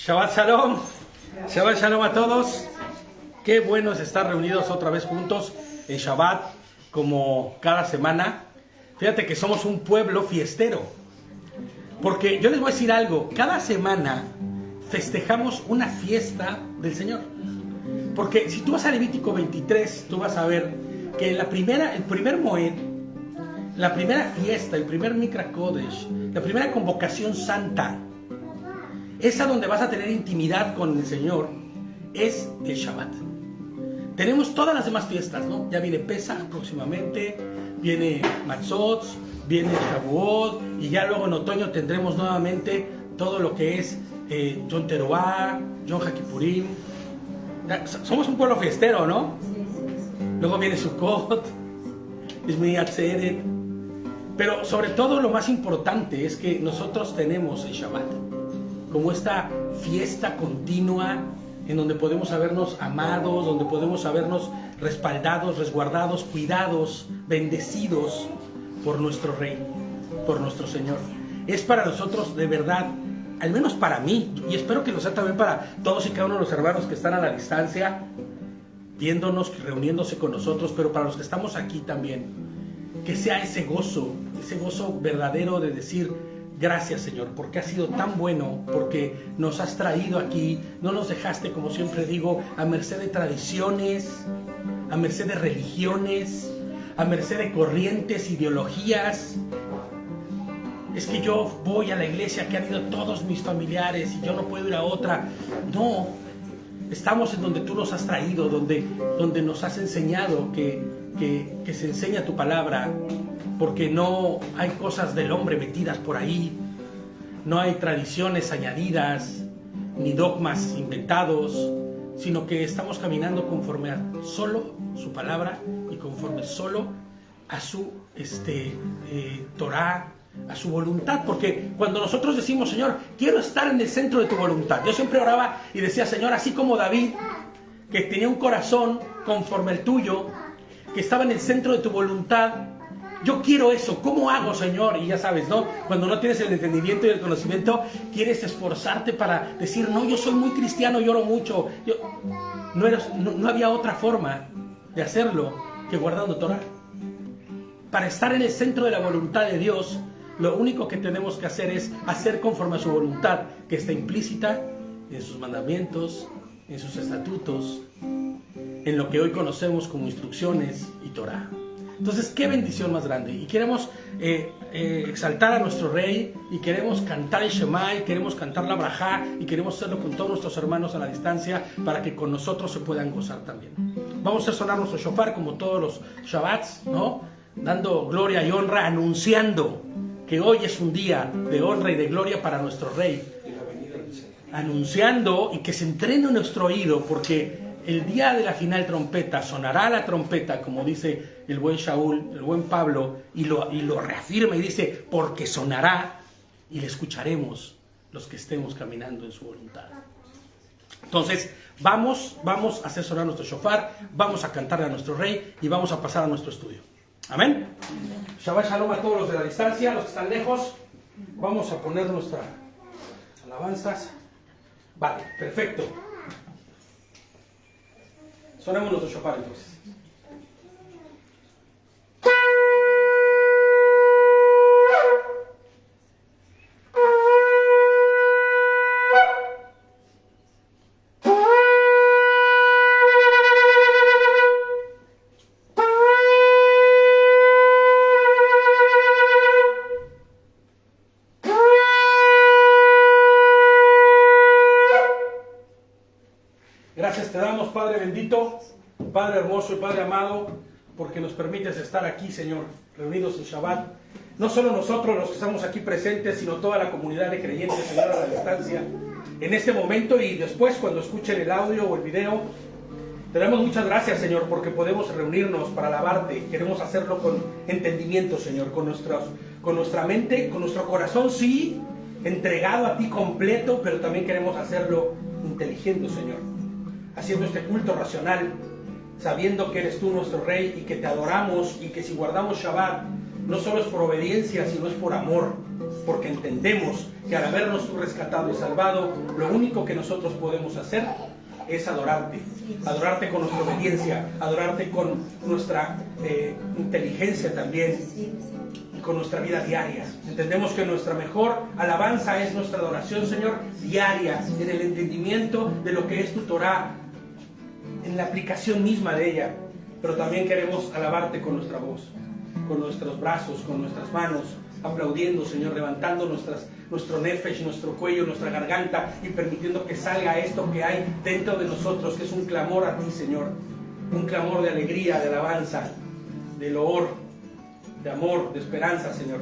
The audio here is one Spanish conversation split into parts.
Shabbat Shalom. Shabbat Shalom a todos. Qué bueno es estar reunidos otra vez juntos en Shabbat, como cada semana. Fíjate que somos un pueblo fiestero. Porque yo les voy a decir algo. Cada semana festejamos una fiesta del Señor. Porque si tú vas a Levítico 23, tú vas a ver que el primer Moed, la primera fiesta, el primer Mikra Kodesh, la primera convocación santa, esa donde vas a tener intimidad con el Señor, es el Shabbat. Tenemos todas las demás fiestas, ¿no? Ya viene Pesach próximamente, viene Matzot, viene Shavuot, y ya luego en otoño tendremos nuevamente todo lo que es Yom Teruah, Yom HaKippurim. Somos un pueblo fiestero, ¿no? Luego viene Sukkot, Shmini Atzeret. Pero sobre todo lo más importante es que nosotros tenemos el Shabbat como esta fiesta continua en donde podemos sabernos amados, donde podemos sabernos respaldados, resguardados, cuidados, bendecidos por nuestro Rey, por nuestro Señor. Es para nosotros de verdad, al menos para mí, y espero que lo sea también para todos y cada uno de los hermanos que están a la distancia, viéndonos, reuniéndose con nosotros, pero para los que estamos aquí también, que sea ese gozo verdadero de decir: gracias, Señor, porque has sido tan bueno, porque nos has traído aquí, no nos dejaste, como siempre digo, a merced de tradiciones, a merced de religiones, a merced de corrientes, ideologías. Es que yo voy a la iglesia que han ido todos mis familiares y yo no puedo ir a otra. No, estamos en donde tú nos has traído, donde nos has enseñado que se enseña tu palabra, porque no hay cosas del hombre metidas por ahí, no hay tradiciones añadidas, ni dogmas inventados, sino que estamos caminando conforme a solo su palabra y conforme solo a su Torah, a su voluntad. Porque cuando nosotros decimos: Señor, quiero estar en el centro de tu voluntad, yo siempre oraba y decía: Señor, así como David, que tenía un corazón conforme al tuyo, que estaba en el centro de tu voluntad, yo quiero eso. ¿Cómo hago, Señor? Y ya sabes, ¿no? Cuando no tienes el entendimiento y el conocimiento, quieres esforzarte para decir: no, yo soy muy cristiano, lloro mucho. No había otra forma de hacerlo que guardando Torah. Para estar en el centro de la voluntad de Dios, lo único que tenemos que hacer es hacer conforme a su voluntad, que está implícita en sus mandamientos, en sus estatutos, en lo que hoy conocemos como instrucciones y Torah. Entonces, qué bendición más grande. Y queremos exaltar a nuestro Rey, y queremos cantar el Shema, y queremos cantar la Brajá, y queremos hacerlo con todos nuestros hermanos a la distancia, para que con nosotros se puedan gozar también. Vamos a sonar nuestro shofar como todos los Shabbats, ¿no? Dando gloria y honra, anunciando que hoy es un día de honra y de gloria para nuestro Rey. Anunciando, y que se entrene nuestro oído, porque el día de la final trompeta sonará la trompeta, como dice el buen Shaul, el buen Pablo, y lo reafirma y dice: porque sonará, y le escucharemos los que estemos caminando en su voluntad. Entonces vamos a hacer sonar nuestro shofar, vamos a cantarle a nuestro Rey y vamos a pasar a nuestro estudio. Amén. Shabbat Shalom a todos los de la distancia, los que están lejos. Vamos a poner nuestras alabanzas. Vale, perfecto. Sonemos nuestro shofar entonces. Gracias te damos, Padre bendito, Padre hermoso y Padre amado, porque nos permites estar aquí, Señor, reunidos en Shabbat. No solo nosotros los que estamos aquí presentes, sino toda la comunidad de creyentes, Señor, a la distancia. En este momento y después, cuando escuchen el audio o el video, te damos muchas gracias, Señor, porque podemos reunirnos para alabarte. Queremos hacerlo con entendimiento, Señor, con nuestra mente, con nuestro corazón, sí, entregado a ti completo, pero también queremos hacerlo inteligente, Señor, haciendo este culto racional, sabiendo que eres tú nuestro Rey y que te adoramos, y que si guardamos Shabbat no solo es por obediencia, sino es por amor, porque entendemos que al habernos tú rescatado y salvado, lo único que nosotros podemos hacer es adorarte con nuestra obediencia, adorarte con nuestra inteligencia también y con nuestra vida diaria. Entendemos que nuestra mejor alabanza es nuestra adoración, Señor, diaria, en el entendimiento de lo que es tu Torah, en la aplicación misma de ella. Pero también queremos alabarte con nuestra voz, con nuestros brazos, con nuestras manos, aplaudiendo, Señor, levantando nuestro nefesh, nuestro cuello, nuestra garganta y permitiendo que salga esto que hay dentro de nosotros, que es un clamor a ti, Señor, un clamor de alegría, de alabanza, de loor, de amor, de esperanza, Señor,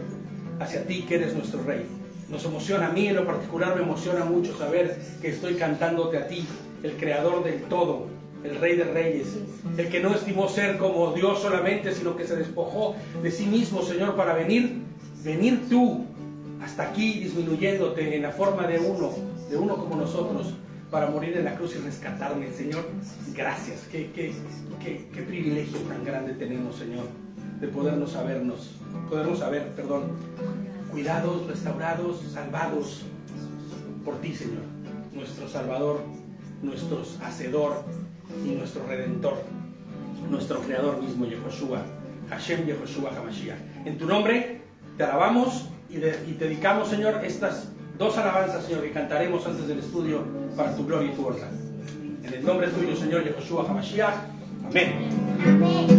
hacia ti que eres nuestro Rey. Nos emociona, a mí en lo particular me emociona mucho saber que estoy cantándote a ti, el Creador del todo, el Rey de Reyes, el que no estimó ser como Dios solamente, sino que se despojó de sí mismo, Señor, para venir tú hasta aquí disminuyéndote en la forma de uno como nosotros, para morir en la cruz y rescatarme, Señor. Gracias, qué privilegio tan grande tenemos, Señor, de podernos saber, cuidados, restaurados, salvados por ti, Señor, nuestro Salvador, nuestro Hacedor y nuestro Redentor, nuestro Creador mismo, Yehoshua, Hashem Yehoshua HaMashiach. En tu nombre te alabamos y te dedicamos, Señor, estas dos alabanzas, Señor, que cantaremos antes del estudio para tu gloria y tu honra. En el nombre tuyo, Señor Yehoshua HaMashiach. Amén. Amén.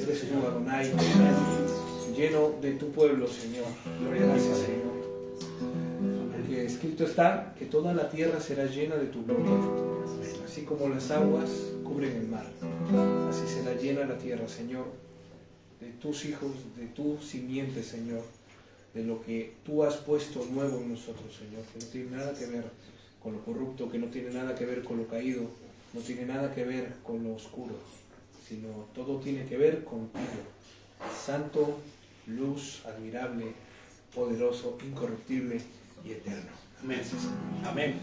Eres Señor Adonai, lleno de tu pueblo, Señor. Gloria a ti, Señor. Porque escrito está que toda la tierra será llena de tu gloria, así como las aguas cubren el mar. Así será llena la tierra, Señor, de tus hijos, de tu simiente, Señor, de lo que tú has puesto nuevo en nosotros, Señor, que no tiene nada que ver con lo corrupto, que no tiene nada que ver con lo caído, no tiene nada que ver con lo oscuro, sino todo tiene que ver contigo, santo, luz, admirable, poderoso, incorruptible y eterno. Amén. Amén.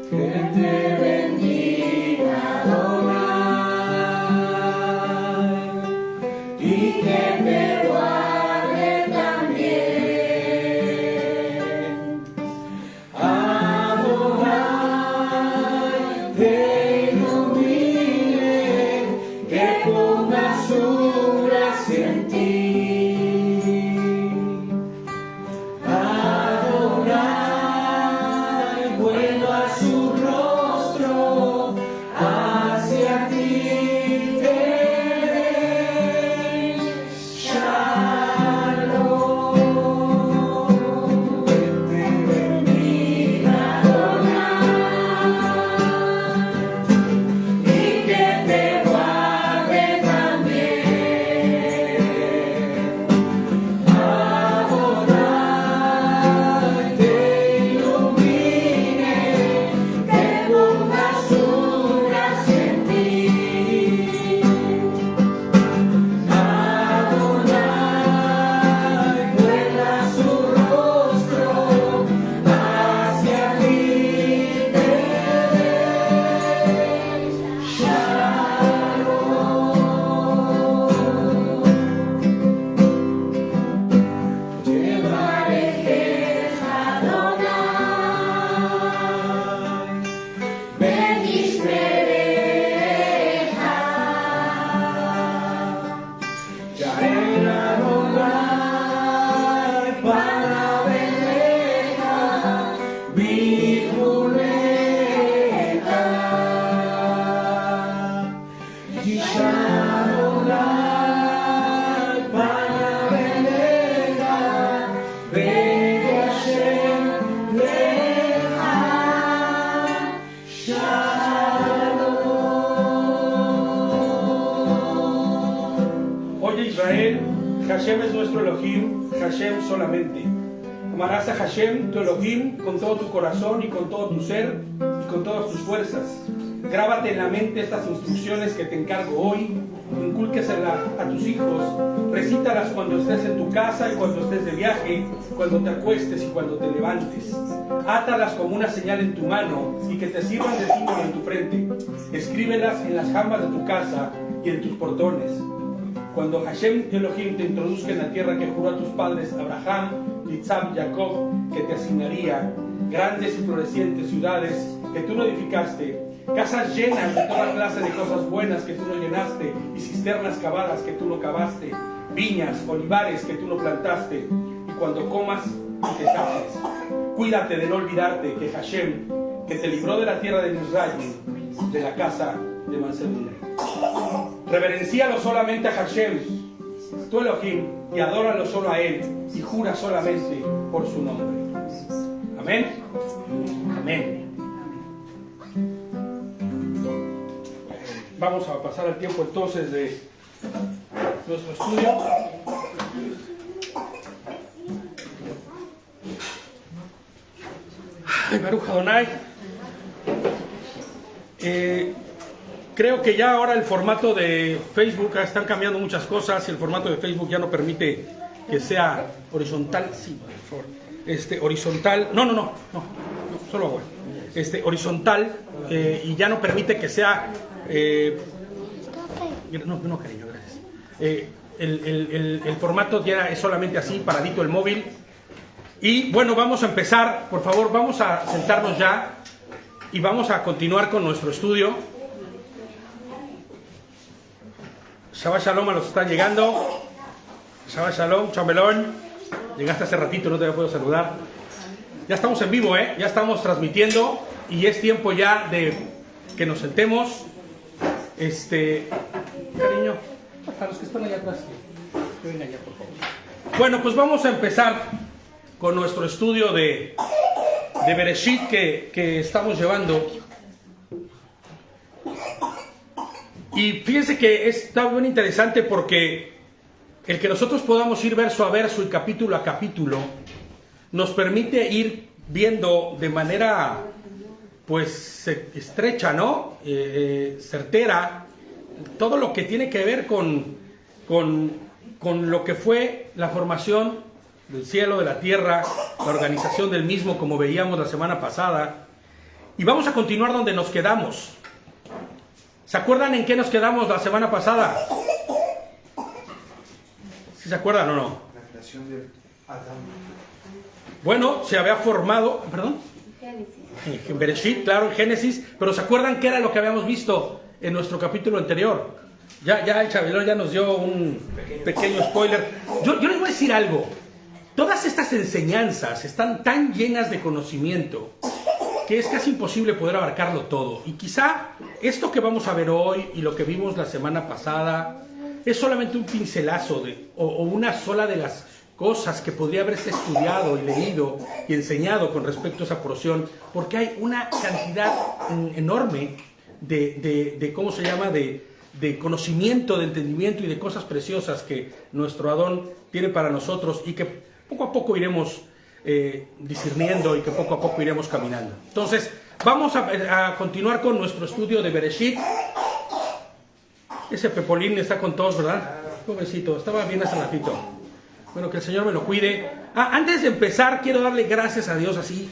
Que te bendiga Adonai y que te guarde también. Adonai te ilumine, que ponga su gracia en ti. Adonai vuelva su rostro hacia ti, te dé Shalom. Que te bendiga Adonai y que te guarde también. Adonai te ilumine, que ponga su gracia en ti. Adonai vuelva su rostro hacia ti, te dé Shalom. Yevarechecha Adonai, benishmerecha. Yael Adonai parabelecha, vichulecha. Yishar Adonai parabelecha, ve'Hashem lecha Shalom. Oye Israel, Hashem es nuestro Elohim, Hashem solamente. Amarás a Hashem, tu Elohim, con todo tu corazón y con todo tu ser y con todas tus fuerzas. Grábate en la mente estas instrucciones que te encargo hoy, incúlqueselas a tus hijos, recítalas cuando estés en tu casa y cuando estés de viaje, cuando te acuestes y cuando te levantes. Átalas como una señal en tu mano y que te sirvan de símbolo en tu frente. Escríbelas en las jambas de tu casa y en tus portones. Cuando Hashem Elohim te introduzca en la tierra que juró a tus padres Abraham, Isaac y Jacob, que te asignaría, grandes y florecientes ciudades que tú no edificaste, casas llenas de toda clase de cosas buenas que tú no llenaste, y cisternas cavadas que tú no cavaste, viñas, olivares que tú no plantaste, y cuando comas y te sacies, cuídate de no olvidarte que Hashem, que te libró de la tierra de Misraim, de la casa de mansedumbre. Reverencíalo solamente a Hashem, tu Elohim, y adóralo solo a Él, y jura solamente por su nombre. Amén. Amén. Vamos a pasar el tiempo entonces de nuestro estudio. Ay, Baruch Adonai. Creo que ya ahora el formato de Facebook, están cambiando muchas cosas y el formato de Facebook ya no permite que sea horizontal. Sí, por favor. Horizontal. No, solo agua. Horizontal y ya no permite que sea. No, cariño, gracias. El formato ya es solamente así, paradito el móvil. Y bueno, vamos a empezar. Por favor, vamos a sentarnos ya y vamos a continuar con nuestro estudio. Shabbat Shalom a los que están llegando. Shabbat Shalom, Chamelón. Llegaste hace ratito, no te puedo saludar. Ya estamos en vivo, ya estamos transmitiendo y es tiempo ya de que nos sentemos. Cariño, a los que están allá atrás, que vengan allá, por favor. Bueno, pues vamos a empezar con nuestro estudio de Bereshit que estamos llevando. Y fíjense que está bien interesante porque el que nosotros podamos ir verso a verso y capítulo a capítulo nos permite ir viendo de manera pues estrecha, ¿no? Certera, todo lo que tiene que ver con lo que fue la formación del cielo, de la tierra, la organización del mismo, como veíamos la semana pasada. Y vamos a continuar donde nos quedamos. ¿Se acuerdan en qué nos quedamos la semana pasada? ¿Sí se acuerdan o no? La creación de Adán. Bueno, se había formado, perdón, en Bereshit, claro, en Génesis, pero ¿se acuerdan qué era lo que habíamos visto en nuestro capítulo anterior? Ya el Chabelón ya nos dio un pequeño spoiler. Yo les voy a decir algo. Todas estas enseñanzas están tan llenas de conocimiento que es casi imposible poder abarcarlo todo. Y quizá esto que vamos a ver hoy y lo que vimos la semana pasada es solamente un pincelazo o una sola de las cosas que podría haberse estudiado y leído y enseñado con respecto a esa porción, porque hay una cantidad enorme de ¿cómo se llama?, de conocimiento, de entendimiento y de cosas preciosas que nuestro Adón tiene para nosotros y que poco a poco iremos discerniendo y que poco a poco iremos caminando. Entonces, vamos a continuar con nuestro estudio de Bereshit. Ese Pepolín está con todos, ¿verdad? Pobrecito, estaba bien hace ratito. Bueno, que el Señor me lo cuide. Antes de empezar, quiero darle gracias a Dios así,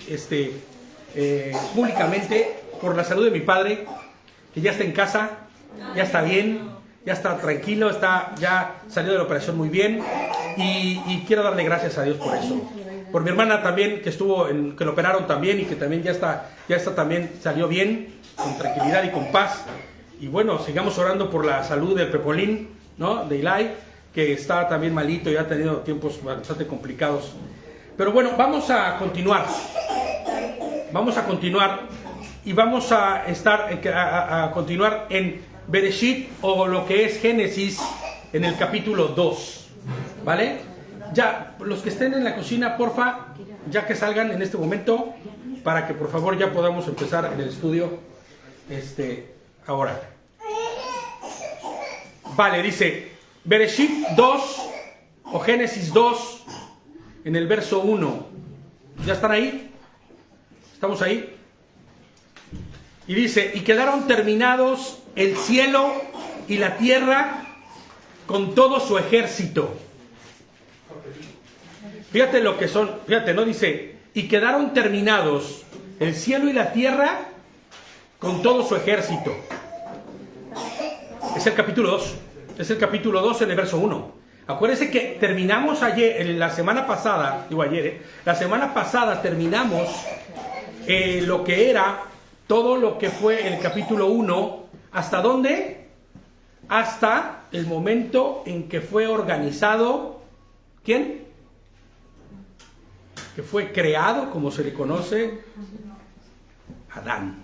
públicamente, por la salud de mi padre, que ya está en casa, ya está bien, ya está tranquilo, ya salió de la operación muy bien, y quiero darle gracias a Dios por eso. Por mi hermana también, que lo operaron también y que también ya está también, salió bien, con tranquilidad y con paz. Y bueno, sigamos orando por la salud del Pepolín, ¿no?, de Eli, que está también malito y ha tenido tiempos bastante complicados. Pero bueno, vamos a continuar y vamos a continuar en Bereshit, o lo que es Génesis, en el capítulo 2, ¿vale? Ya, los que estén en la cocina, porfa, ya que salgan en este momento, para que por favor ya podamos empezar en el estudio, ahora. Vale, dice Bereshit 2, o Génesis 2, en el verso 1. ¿Ya están ahí? ¿Estamos ahí? Y dice, y quedaron terminados el cielo y la tierra con todo su ejército. Fíjate lo que son, fíjate, ¿no? Dice, y quedaron terminados el cielo y la tierra con todo su ejército. Es el capítulo 2. Es el capítulo 2 en el verso 1. Acuérdense que terminamos la semana pasada terminamos lo que era todo lo que fue el capítulo 1. ¿Hasta dónde? Hasta el momento en que fue organizado, ¿quién? Que fue creado, como se le conoce, Adán.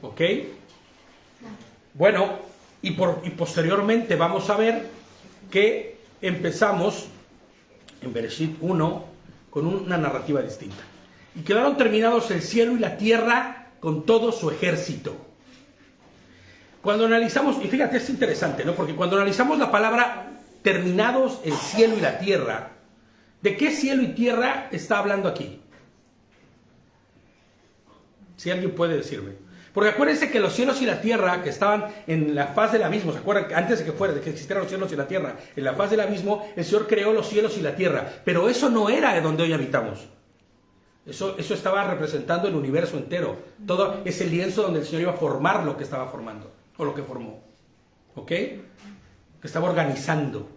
¿Ok? Bueno, y posteriormente vamos a ver que empezamos en Bereshit 1 con una narrativa distinta. Y quedaron terminados el cielo y la tierra con todo su ejército. Cuando analizamos, y fíjate, es interesante, ¿no? Porque cuando analizamos la palabra terminados el cielo y la tierra, ¿de qué cielo y tierra está hablando aquí? Si alguien puede decirme. Porque acuérdense que los cielos y la tierra que estaban en la faz del abismo, ¿se acuerdan? Antes de que existieran los cielos y la tierra, en la faz del abismo, el Señor creó los cielos y la tierra. Pero eso no era de donde hoy habitamos. Eso estaba representando el universo entero. Todo ese lienzo donde el Señor iba a formar lo que estaba formando, o lo que formó. ¿Ok? Que estaba organizando.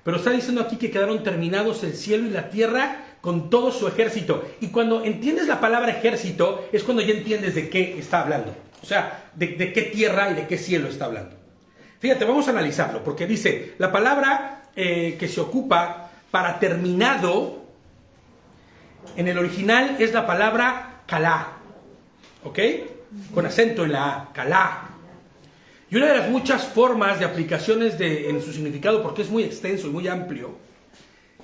Pero está diciendo aquí que quedaron terminados el cielo y la tierra con todo su ejército. Y cuando entiendes la palabra ejército, es cuando ya entiendes de qué está hablando. O sea, de qué tierra y de qué cielo está hablando. Fíjate, vamos a analizarlo, porque dice, la palabra que se ocupa para terminado, en el original es la palabra kalá. ¿Ok? Con acento en la A, kalá. Y una de las muchas formas de aplicaciones en su significado, porque es muy extenso y muy amplio,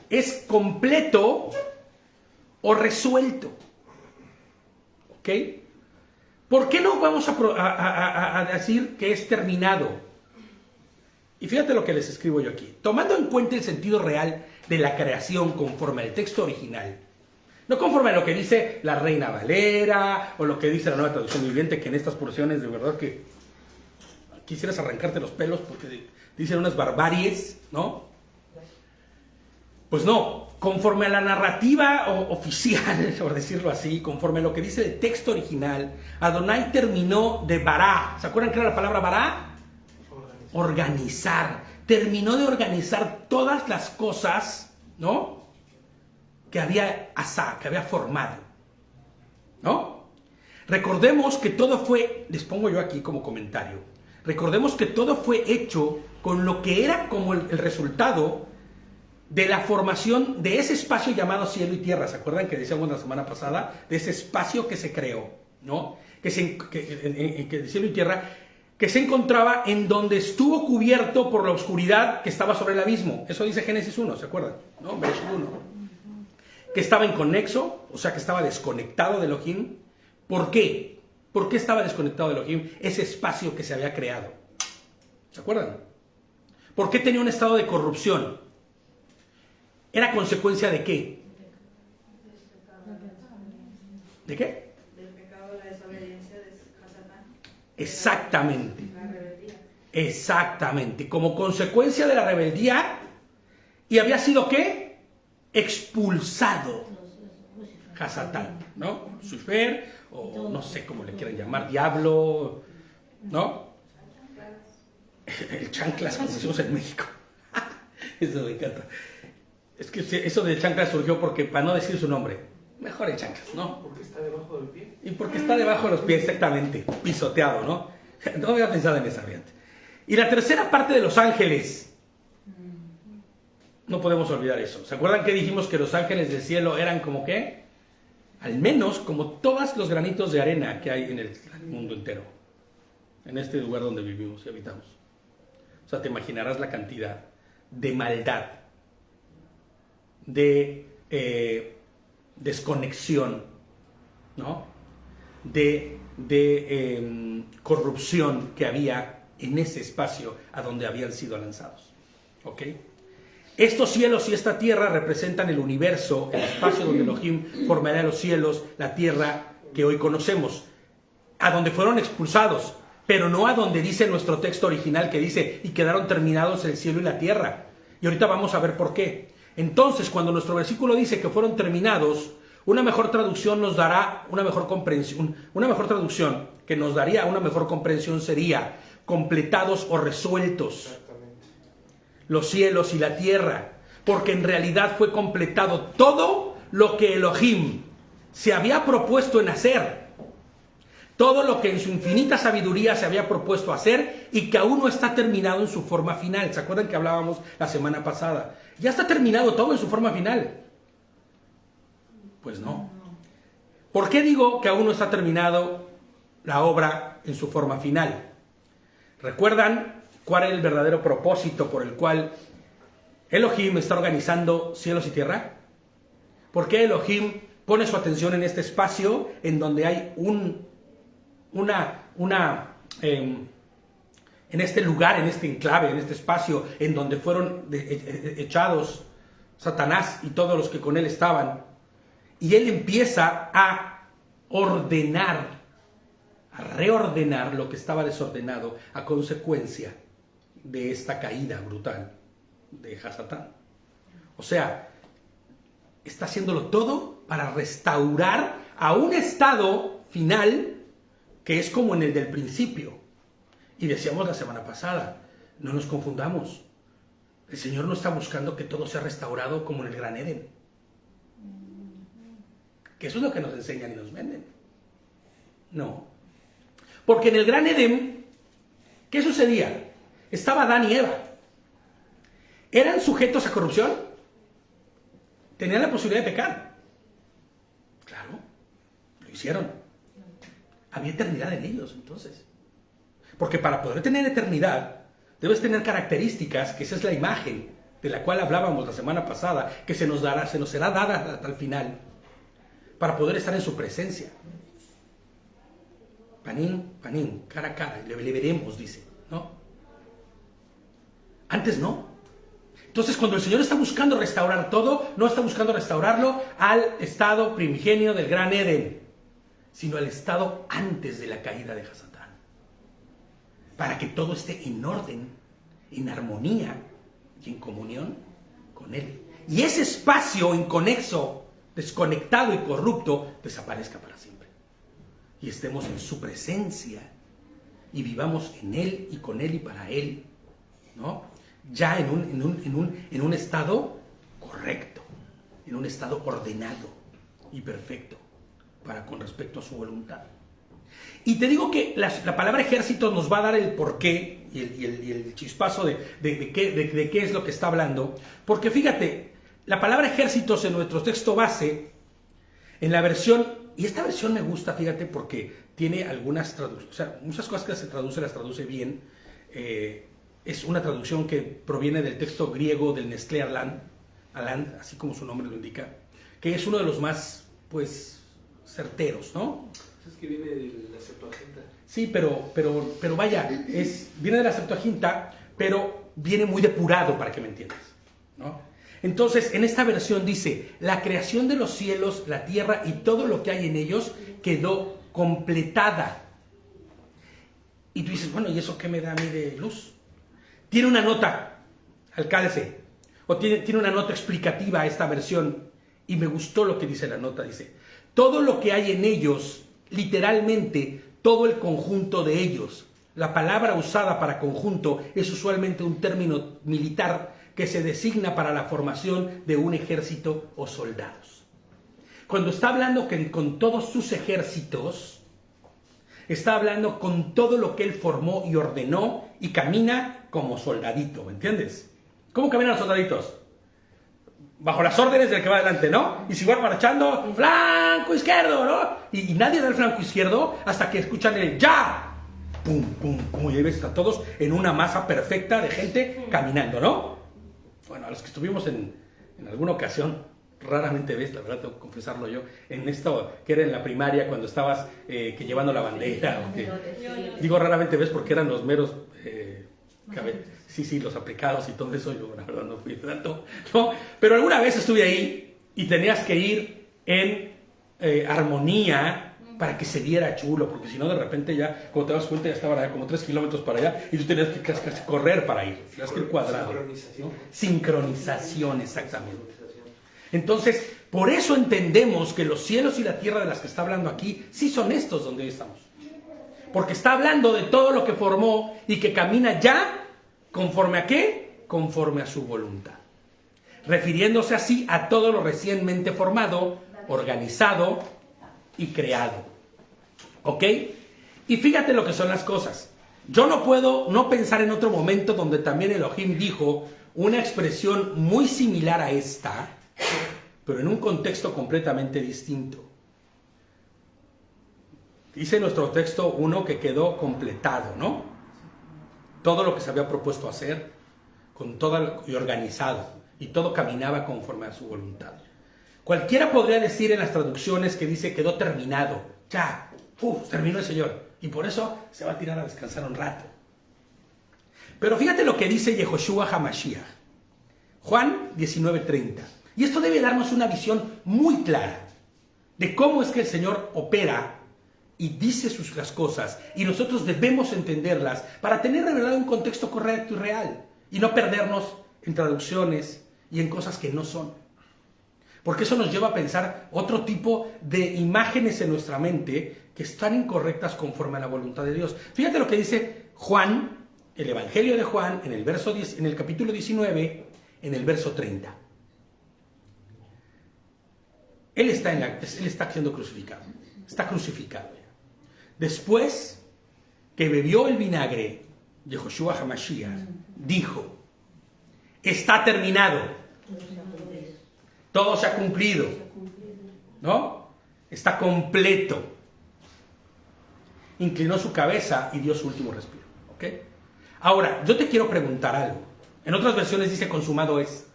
es completo o resuelto. ¿Ok? ¿Por qué no vamos a decir que es terminado? Y fíjate lo que les escribo yo aquí. Tomando en cuenta el sentido real de la creación conforme al texto original, No conforme a lo que dice la Reina Valera o lo que dice la Nueva Traducción Viviente, que en estas porciones de verdad que quisieras arrancarte los pelos porque dicen unas barbaries, ¿no? Pues no, conforme a la narrativa oficial, por decirlo así, conforme a lo que dice el texto original, Adonai terminó de bará. ¿Se acuerdan qué era la palabra bará? Organizar. Terminó de organizar todas las cosas, ¿no?, que había formado, ¿no? Recordemos que todo fue, les pongo yo aquí como comentario, recordemos que todo fue hecho con lo que era como el resultado de la formación de ese espacio llamado cielo y tierra. ¿Se acuerdan que decíamos la semana pasada? De ese espacio que se creó, ¿no? Que de cielo y tierra, que se encontraba en donde estuvo cubierto por la oscuridad que estaba sobre el abismo. Eso dice Génesis 1, ¿se acuerdan? ¿No? Versículo 1. Que estaba inconexo, o sea que estaba desconectado de Elohim. ¿Por qué? ¿Por qué estaba desconectado de Elohim? Ese espacio que se había creado. ¿Se acuerdan? ¿Por qué tenía un estado de corrupción? ¿Era consecuencia de qué? ¿De qué? Del pecado de la desobediencia de Hasatán. Exactamente. La rebeldía. Exactamente. Como consecuencia de la rebeldía, ¿y había sido qué? Expulsado Hasatán, ¿no? Lucifer, o no sé cómo le quieran llamar, diablo, ¿no? El chanclas, como decimos en México. Eso me encanta. Es que eso de chanclas surgió porque, para no decir su nombre, mejor el chanclas, ¿no? Porque está debajo del pie. Y porque está debajo de los pies, exactamente, pisoteado, ¿no? No había pensado en esa variante. Y la tercera parte de los ángeles. No podemos olvidar eso. ¿Se acuerdan que dijimos que los ángeles del cielo eran como qué? Al menos como todos los granitos de arena que hay en el mundo entero. En este lugar donde vivimos y habitamos. O sea, te imaginarás la cantidad de maldad, de desconexión, ¿no? De corrupción que había en ese espacio a donde habían sido lanzados. ¿Ok? Estos cielos y esta tierra representan el universo, el espacio donde Elohim formará los cielos, la tierra que hoy conocemos, a donde fueron expulsados, pero no a donde dice nuestro texto original que dice, y quedaron terminados el cielo y la tierra. Y ahorita vamos a ver por qué. Entonces, cuando nuestro versículo dice que fueron terminados, una mejor traducción nos dará una mejor comprensión, una mejor traducción que nos daría una mejor comprensión sería completados o resueltos. Los cielos y la tierra, porque en realidad fue completado todo lo que Elohim se había propuesto en hacer, todo lo que en su infinita sabiduría se había propuesto hacer y que aún no está terminado en su forma final. ¿Se acuerdan que hablábamos la semana pasada? Ya está terminado todo en su forma final. Pues no. ¿Por qué digo que aún no está terminado la obra en su forma final? ¿Recuerdan cuál es el verdadero propósito por el cual Elohim está organizando cielos y tierra? ¿Por qué Elohim pone su atención en este espacio en donde hay en este lugar, en este enclave, en este espacio en donde fueron echados Satanás y todos los que con él estaban? Y él empieza a ordenar, a reordenar lo que estaba desordenado a consecuencia de esta caída brutal de Hasatán. O sea, está haciéndolo todo para restaurar a un estado final que es como en el del principio. Y decíamos la semana pasada, no nos confundamos. El Señor no está buscando que todo sea restaurado como en el Gran Edén. Que eso es lo que nos enseñan y nos venden. No. Porque en el Gran Edén, ¿qué sucedía? Estaba Adán y Eva. ¿Eran sujetos a corrupción? ¿Tenían la posibilidad de pecar? Claro, lo hicieron. Había eternidad en ellos, entonces. Porque para poder tener eternidad, debes tener características, que esa es la imagen de la cual hablábamos la semana pasada, que se nos será dada hasta el final, para poder estar en su presencia. Panín, panín, cara a cara, le veremos, dice, ¿no? Antes no. Entonces, cuando el Señor está buscando restaurar todo, no está buscando restaurarlo al estado primigenio del gran Edén, sino al estado antes de la caída de Hasatán, para que todo esté en orden, en armonía y en comunión con Él. Y ese espacio inconexo, desconectado y corrupto, desaparezca para siempre. Y estemos en su presencia y vivamos en Él y con Él y para Él, ¿no? Ya en un estado correcto, en un estado ordenado y perfecto para con respecto a su voluntad. Y te digo que la palabra ejército nos va a dar el porqué y el chispazo de qué es lo que está hablando, porque fíjate, la palabra ejércitos en nuestro texto base, en la versión, y esta versión me gusta, fíjate, porque tiene algunas traducciones, o sea, muchas cosas que se traduce, las traduce bien. Es una traducción que proviene del texto griego del Nestlé Aland, así como su nombre lo indica, que es uno de los más, pues, certeros, ¿no? Es que viene de la Septuaginta. Sí, pero vaya, viene de la Septuaginta, pero viene muy depurado, para que me entiendas, ¿no? Entonces, en esta versión dice, la creación de los cielos, la tierra y todo lo que hay en ellos quedó completada. Y tú dices, bueno, ¿y eso qué me da a mí de luz? Tiene una nota al calce, o tiene una nota explicativa a esta versión, y me gustó lo que dice la nota, dice, todo lo que hay en ellos, literalmente, todo el conjunto de ellos. La palabra usada para conjunto es usualmente un término militar que se designa para la formación de un ejército o soldados. Cuando está hablando con todos sus ejércitos, está hablando con todo lo que él formó y ordenó y camina como soldadito, ¿me entiendes? ¿Cómo caminan los soldaditos? Bajo las órdenes del que va adelante, ¿no? Y si van marchando, flanco izquierdo, ¿no? Y nadie da el flanco izquierdo hasta que escuchan el ¡ya! Pum, pum, pum, y ahí ves a todos en una masa perfecta de gente caminando, ¿no? Bueno, a los que estuvimos en alguna ocasión, raramente ves, la verdad tengo que confesarlo yo, en esto que era en la primaria cuando estabas que llevando la bandera, digo raramente ves porque eran los meros, sí, los aplicados y todo eso, yo la verdad no fui tanto, ¿no? Pero alguna vez estuve ahí y tenías que ir en armonía para que se viera chulo, porque si no de repente ya, cuando te das cuenta ya estaban allá como 3 kilómetros para allá y tú tenías que casi correr para ir, tenías que ir cuadrado. Sincronización. ¿No? Sincronización, exactamente. Entonces, por eso entendemos que los cielos y la tierra de las que está hablando aquí, sí son estos donde hoy estamos. Porque está hablando de todo lo que formó y que camina ya, ¿conforme a qué? Conforme a su voluntad. Refiriéndose así a todo lo recientemente formado, organizado y creado. ¿Ok? Y fíjate lo que son las cosas. Yo no puedo no pensar en otro momento donde también Elohim dijo una expresión muy similar a esta, pero en un contexto completamente distinto. Dice nuestro texto 1 que quedó completado, ¿no? Todo lo que se había propuesto hacer, y organizado, y todo caminaba conforme a su voluntad. Cualquiera podría decir en las traducciones que dice quedó terminado, ya, terminó el Señor, y por eso se va a tirar a descansar un rato. Pero fíjate lo que dice Yehoshua HaMashiach, Juan 19:30. Y esto debe darnos una visión muy clara de cómo es que el Señor opera y dice las cosas, y nosotros debemos entenderlas para tener de verdad un contexto correcto y real, y no perdernos en traducciones y en cosas que no son. Porque eso nos lleva a pensar otro tipo de imágenes en nuestra mente que están incorrectas conforme a la voluntad de Dios. Fíjate lo que dice Juan, el Evangelio de Juan, en el capítulo 19, en el verso 30. Él está siendo crucificado. Está crucificado. Después que bebió el vinagre, Yehoshua HaMashiach dijo, está terminado. Todo se ha cumplido. ¿No? Está completo. Inclinó su cabeza y dio su último respiro. ¿Ok? Ahora, yo te quiero preguntar algo. En otras versiones dice consumado es,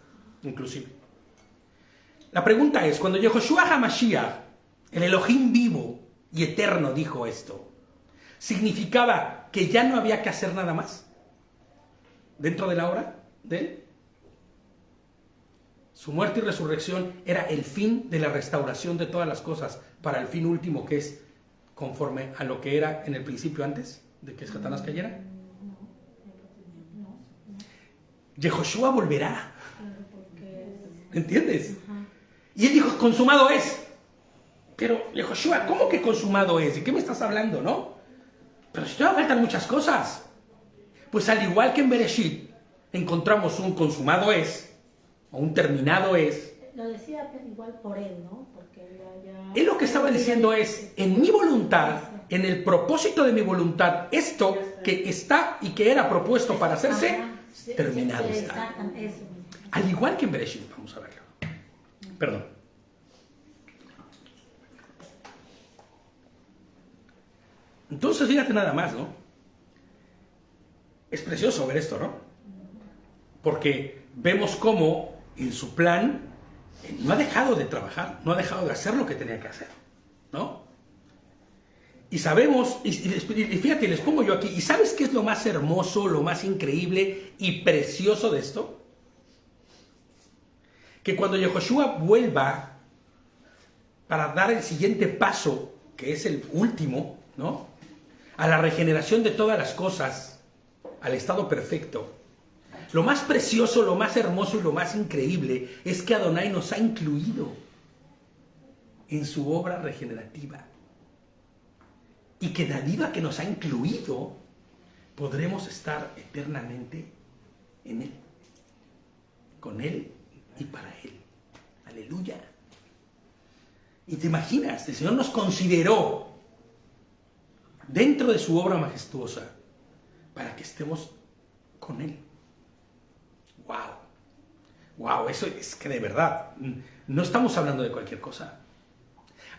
inclusive. La pregunta es, cuando Yehoshua HaMashiach, el Elohim vivo y eterno, dijo esto, ¿significaba que ya no había que hacer nada más dentro de la obra de él? Su muerte y resurrección era el fin de la restauración de todas las cosas para el fin último, que es conforme a lo que era en el principio antes de que Satanás cayera. Yehoshua volverá. ¿Entiendes? Y él dijo, consumado es. Pero, Yehoshua, ¿cómo que consumado es? ¿De qué me estás hablando, no? Pero si todavía faltan muchas cosas. Pues al igual que en Bereshit encontramos un consumado es, o un terminado es. Lo decía igual por él, ¿no? Porque Él lo que estaba diciendo es, en mi voluntad, en el propósito de mi voluntad, esto que está y que era propuesto para hacerse, terminado está. Al igual que en Bereshit, vamos a verlo. Perdón. Entonces, fíjate nada más, ¿no? Es precioso ver esto, ¿no? Porque vemos cómo en su plan no ha dejado de trabajar, no ha dejado de hacer lo que tenía que hacer, ¿no? Y sabemos, y fíjate, les pongo yo aquí, ¿y sabes qué es lo más hermoso, lo más increíble y precioso de esto? Que cuando Yehoshua vuelva para dar el siguiente paso, que es el último, ¿no? A la regeneración de todas las cosas, al estado perfecto. Lo más precioso, lo más hermoso y lo más increíble es que Adonai nos ha incluido en su obra regenerativa. Y que debido a que nos ha incluido, podremos estar eternamente en Él, con Él y para Él. Aleluya. Y te imaginas, el Señor nos consideró dentro de su obra majestuosa para que estemos con Él. ¡Wow! ¡Wow! Eso es que de verdad, no estamos hablando de cualquier cosa.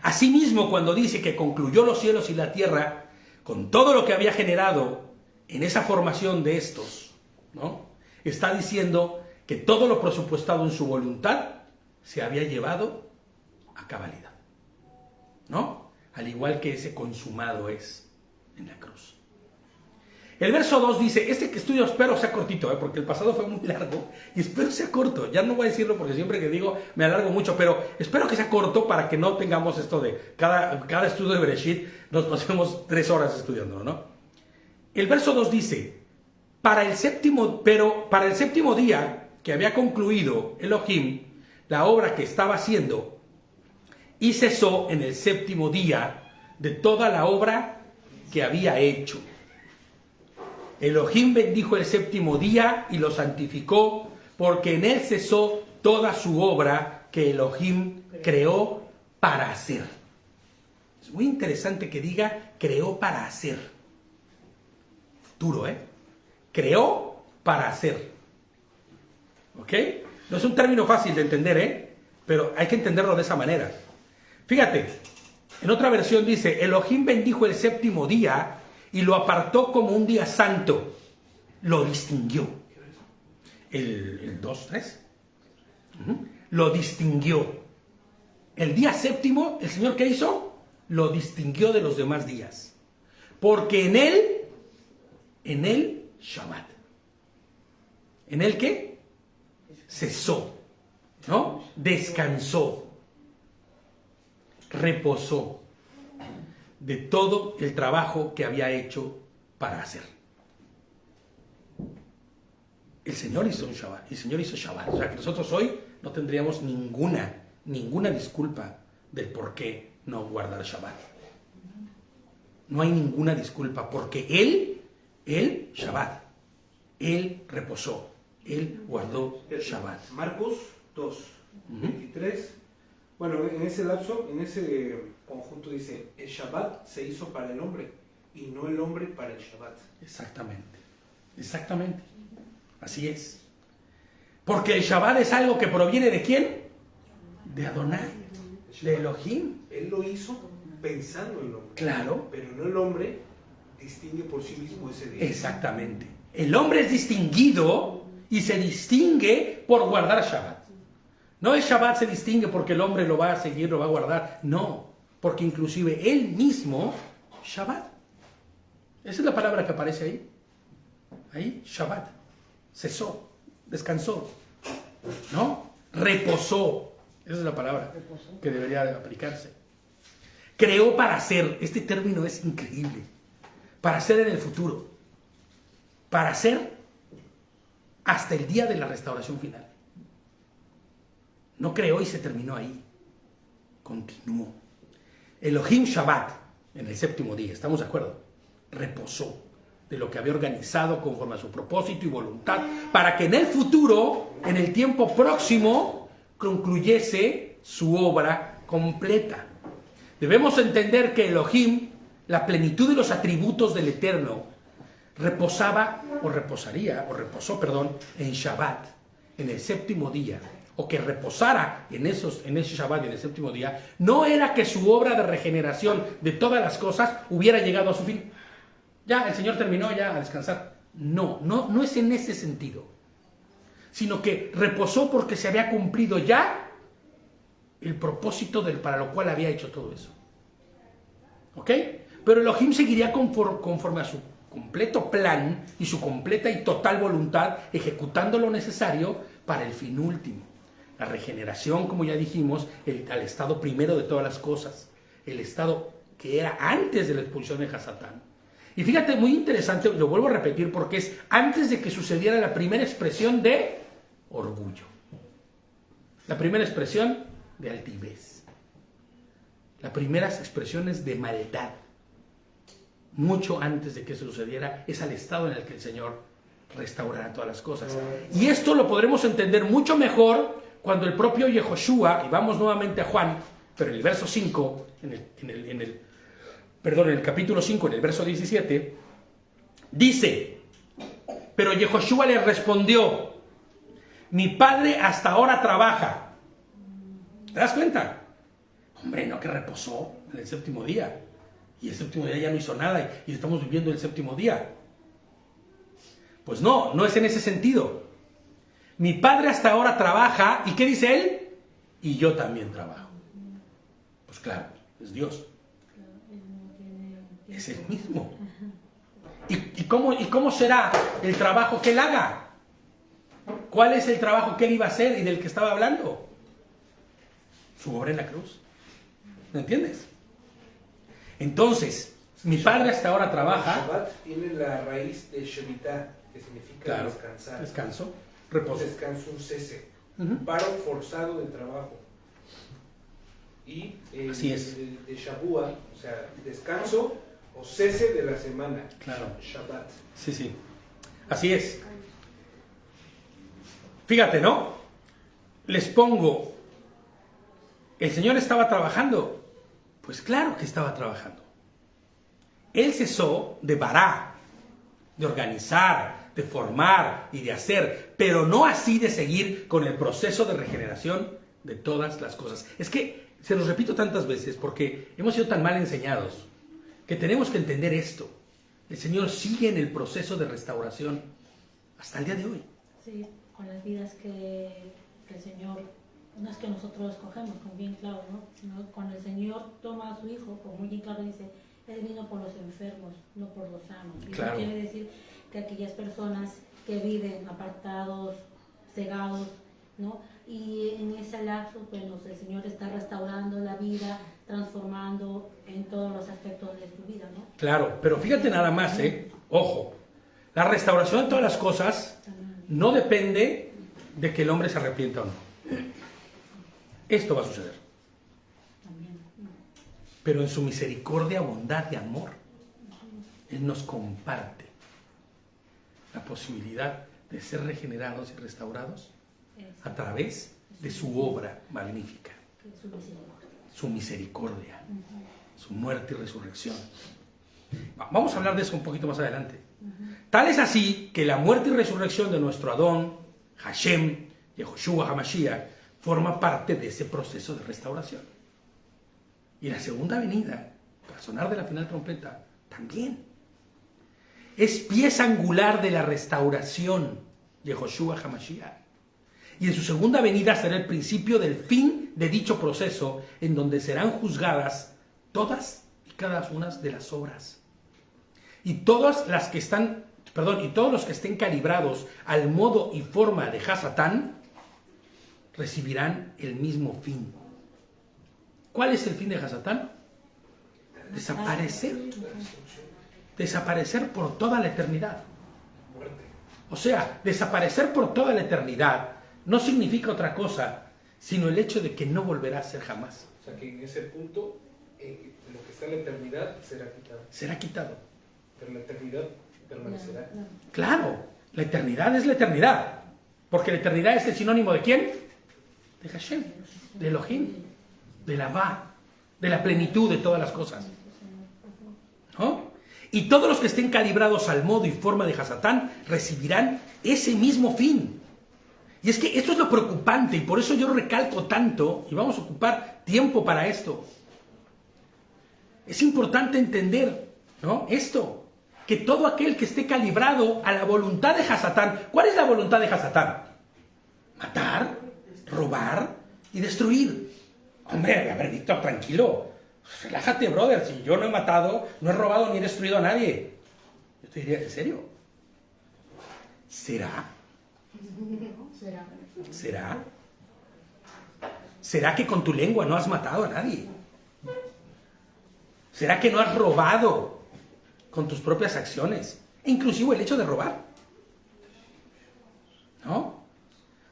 Asimismo, cuando dice que concluyó los cielos y la tierra con todo lo que había generado en esa formación de estos, ¿no? Está diciendo que todo lo presupuestado en su voluntad se había llevado a cabalidad, ¿no? Al igual que ese consumado es en la cruz. El verso 2 dice, este que estudio espero sea cortito, porque el pasado fue muy largo y espero sea corto. Ya no voy a decirlo porque siempre que digo me alargo mucho, pero espero que sea corto para que no tengamos esto de cada estudio de Bereshit nos pasemos 3 horas estudiándolo, ¿no? El verso 2 dice, para el séptimo día que había concluido Elohim la obra que estaba haciendo y cesó en el séptimo día de toda la obra que había hecho. Elohim bendijo el séptimo día y lo santificó, porque en él cesó toda su obra que Elohim creó para hacer. Es muy interesante que diga creó para hacer. Futuro, Creó para hacer. ¿Ok? No es un término fácil de entender, pero hay que entenderlo de esa manera. Fíjate, en otra versión dice, Elohim bendijo el séptimo día y lo apartó como un día santo, lo distinguió. El 2.3. Lo distinguió. El día séptimo, ¿el Señor qué hizo? Lo distinguió de los demás días. Porque en él, Shabbat. ¿En él qué? Cesó, ¿no? Descansó, reposó de todo el trabajo que había hecho para hacer. El Señor hizo un Shabbat, el Señor hizo Shabbat. O sea que nosotros hoy no tendríamos ninguna disculpa del por qué no guardar Shabbat. No hay ninguna disculpa, porque Él Shabbat, Él reposó, Él guardó Shabbat. Marcos 2, 23. Bueno, en ese lapso, en ese conjunto dice, el Shabbat se hizo para el hombre y no el hombre para el Shabbat. Exactamente. Así es. Porque el Shabbat es algo que proviene ¿de quién? De Adonai, de Elohim. Él lo hizo pensando en el hombre. Claro. Pero no el hombre distingue por sí mismo ese día. Exactamente. El hombre es distinguido y se distingue por guardar Shabbat. No el Shabbat se distingue porque el hombre lo va a seguir, lo va a guardar. No, porque inclusive él mismo, Shabbat. Esa es la palabra que aparece ahí. Ahí, Shabbat. Cesó, descansó, ¿no? reposó. Esa es la palabra que debería de aplicarse. Creó para hacer. Este término es increíble. Para hacer en el futuro. Para hacer hasta el día de la restauración final. No creó y se terminó ahí. Continuó. Elohim Shabbat, en el séptimo día, ¿estamos de acuerdo? Reposó de lo que había organizado conforme a su propósito y voluntad, para que en el futuro, en el tiempo próximo, concluyese su obra completa. Debemos entender que Elohim, la plenitud de los atributos del Eterno, reposó, en Shabbat, en el séptimo día, o que reposara en ese Shabbat, en el séptimo día, no era que su obra de regeneración de todas las cosas hubiera llegado a su fin. Ya, el Señor terminó ya a descansar. No es en ese sentido, sino que reposó porque se había cumplido ya el propósito para lo cual había hecho todo eso. ¿Ok? Pero Elohim seguiría conforme a su completo plan y su completa y total voluntad, ejecutando lo necesario para el fin último. La regeneración, como ya dijimos, al estado primero de todas las cosas, el estado que era antes de la expulsión de Hasatán. Y fíjate, muy interesante, lo vuelvo a repetir porque es antes de que sucediera la primera expresión de orgullo, la primera expresión de altivez, las primeras expresiones de maldad. Mucho antes de que eso sucediera, es al estado en el que el Señor restaurará todas las cosas. Y esto lo podremos entender mucho mejor cuando el propio Yehoshua, y vamos nuevamente a Juan, pero en el verso 5, en el capítulo 5, en el verso 17, dice, pero Yehoshua le respondió, mi padre hasta ahora trabaja. ¿Te das cuenta? Hombre, no, que reposó en el séptimo día. Y el séptimo día ya no hizo nada y estamos viviendo el séptimo día. Pues no es en ese sentido. Mi padre hasta ahora trabaja, ¿y qué dice él? Y yo también trabajo. Pues claro, es Dios. Es el mismo. ¿Y cómo será el trabajo que él haga? ¿Cuál es el trabajo que él iba a hacer y del que estaba hablando? Su obra en la cruz. ¿Me entiendes? Entonces, mi padre hasta ahora trabaja. Shabbat tiene la raíz de Shemitah, que significa descansar. Descanso, reposo. Descanso, un cese. Un paro forzado de trabajo. Y así es. De Shabua, o sea, descanso o cese de la semana. Claro. Shabbat. Sí. Así es. Fíjate, ¿no? Les pongo. ¿El Señor estaba trabajando? Pues claro que estaba trabajando. Él cesó de vará, de organizar, de formar y de hacer, pero no así de seguir con el proceso de regeneración de todas las cosas. Es que se los repito tantas veces porque hemos sido tan mal enseñados que tenemos que entender esto. El Señor sigue en el proceso de restauración hasta el día de hoy. Sí, con las vidas que el Señor, no es que nosotros escogemos, como bien claro, ¿no? Sino cuando el Señor toma a su Hijo, como muy bien claro dice, Él vino por los enfermos, no por los sanos. Y claro. eso quiere decir que aquellas personas que viven apartados, cegados, ¿no? Y en ese lapso, bueno, el Señor está restaurando la vida, transformando en todos los aspectos de su vida, ¿no? Claro, pero fíjate nada más, ojo, la restauración de todas las cosas no depende de que el hombre se arrepienta o no. Esto va a suceder. Pero en su misericordia, bondad y amor, Él nos comparte la posibilidad de ser regenerados y restaurados a través de su obra magnífica, su misericordia, su muerte y resurrección. Vamos a hablar de eso un poquito más adelante. Tal es así que la muerte y resurrección de nuestro Adón, Hashem, Yehoshua HaMashiach, forma parte de ese proceso de restauración. Y la segunda venida, para sonar de la final trompeta, también. Es pieza angular de la restauración, Yehoshua HaMashiach. Y en su segunda venida será el principio del fin de dicho proceso, en donde serán juzgadas todas y cada una de las obras. Y todos los que estén calibrados al modo y forma de Hasatán, recibirán el mismo fin. ¿Cuál es el fin de Hasatán? Desaparecer. Desaparecer por toda la eternidad. O sea, desaparecer por toda la eternidad no significa otra cosa, sino el hecho de que no volverá a ser jamás. O sea, que en ese punto, lo que está en la eternidad será quitado. Será quitado. Pero la eternidad permanecerá. Claro, la eternidad es la eternidad. Porque la eternidad es el sinónimo ¿de quién? De Hashem, de Elohim, de la Va, de la plenitud de todas las cosas. ¿No? Y todos los que estén calibrados al modo y forma de Hasatán recibirán ese mismo fin. Y es que esto es lo preocupante, y por eso yo recalco tanto, y vamos a ocupar tiempo para esto. Es importante entender, ¿no?, esto, que todo aquel que esté calibrado a la voluntad de Hasatán. ¿Cuál es la voluntad de Hasatán? Matar, robar y destruir. Hombre, a ver, Víctor, tranquilo. Relájate, brother. Si yo no he matado, no he robado ni he destruido a nadie. Yo te diría, ¿en serio? ¿Será? ¿Será? ¿Será que con tu lengua no has matado a nadie? ¿Será que no has robado con tus propias acciones? E inclusive el hecho de robar. ¿No?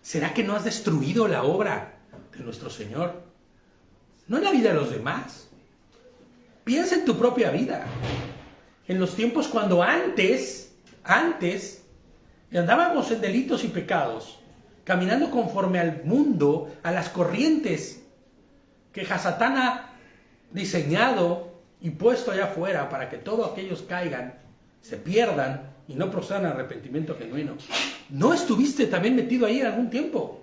¿Será que no has destruido la obra de nuestro Señor? No en la vida de los demás. Piensa en tu propia vida. En los tiempos cuando antes andábamos en delitos y pecados, caminando conforme al mundo, a las corrientes que Hasatán ha diseñado y puesto allá afuera para que todos aquellos caigan, se pierdan y no procedan al arrepentimiento genuino. ¿No estuviste también metido ahí en algún tiempo?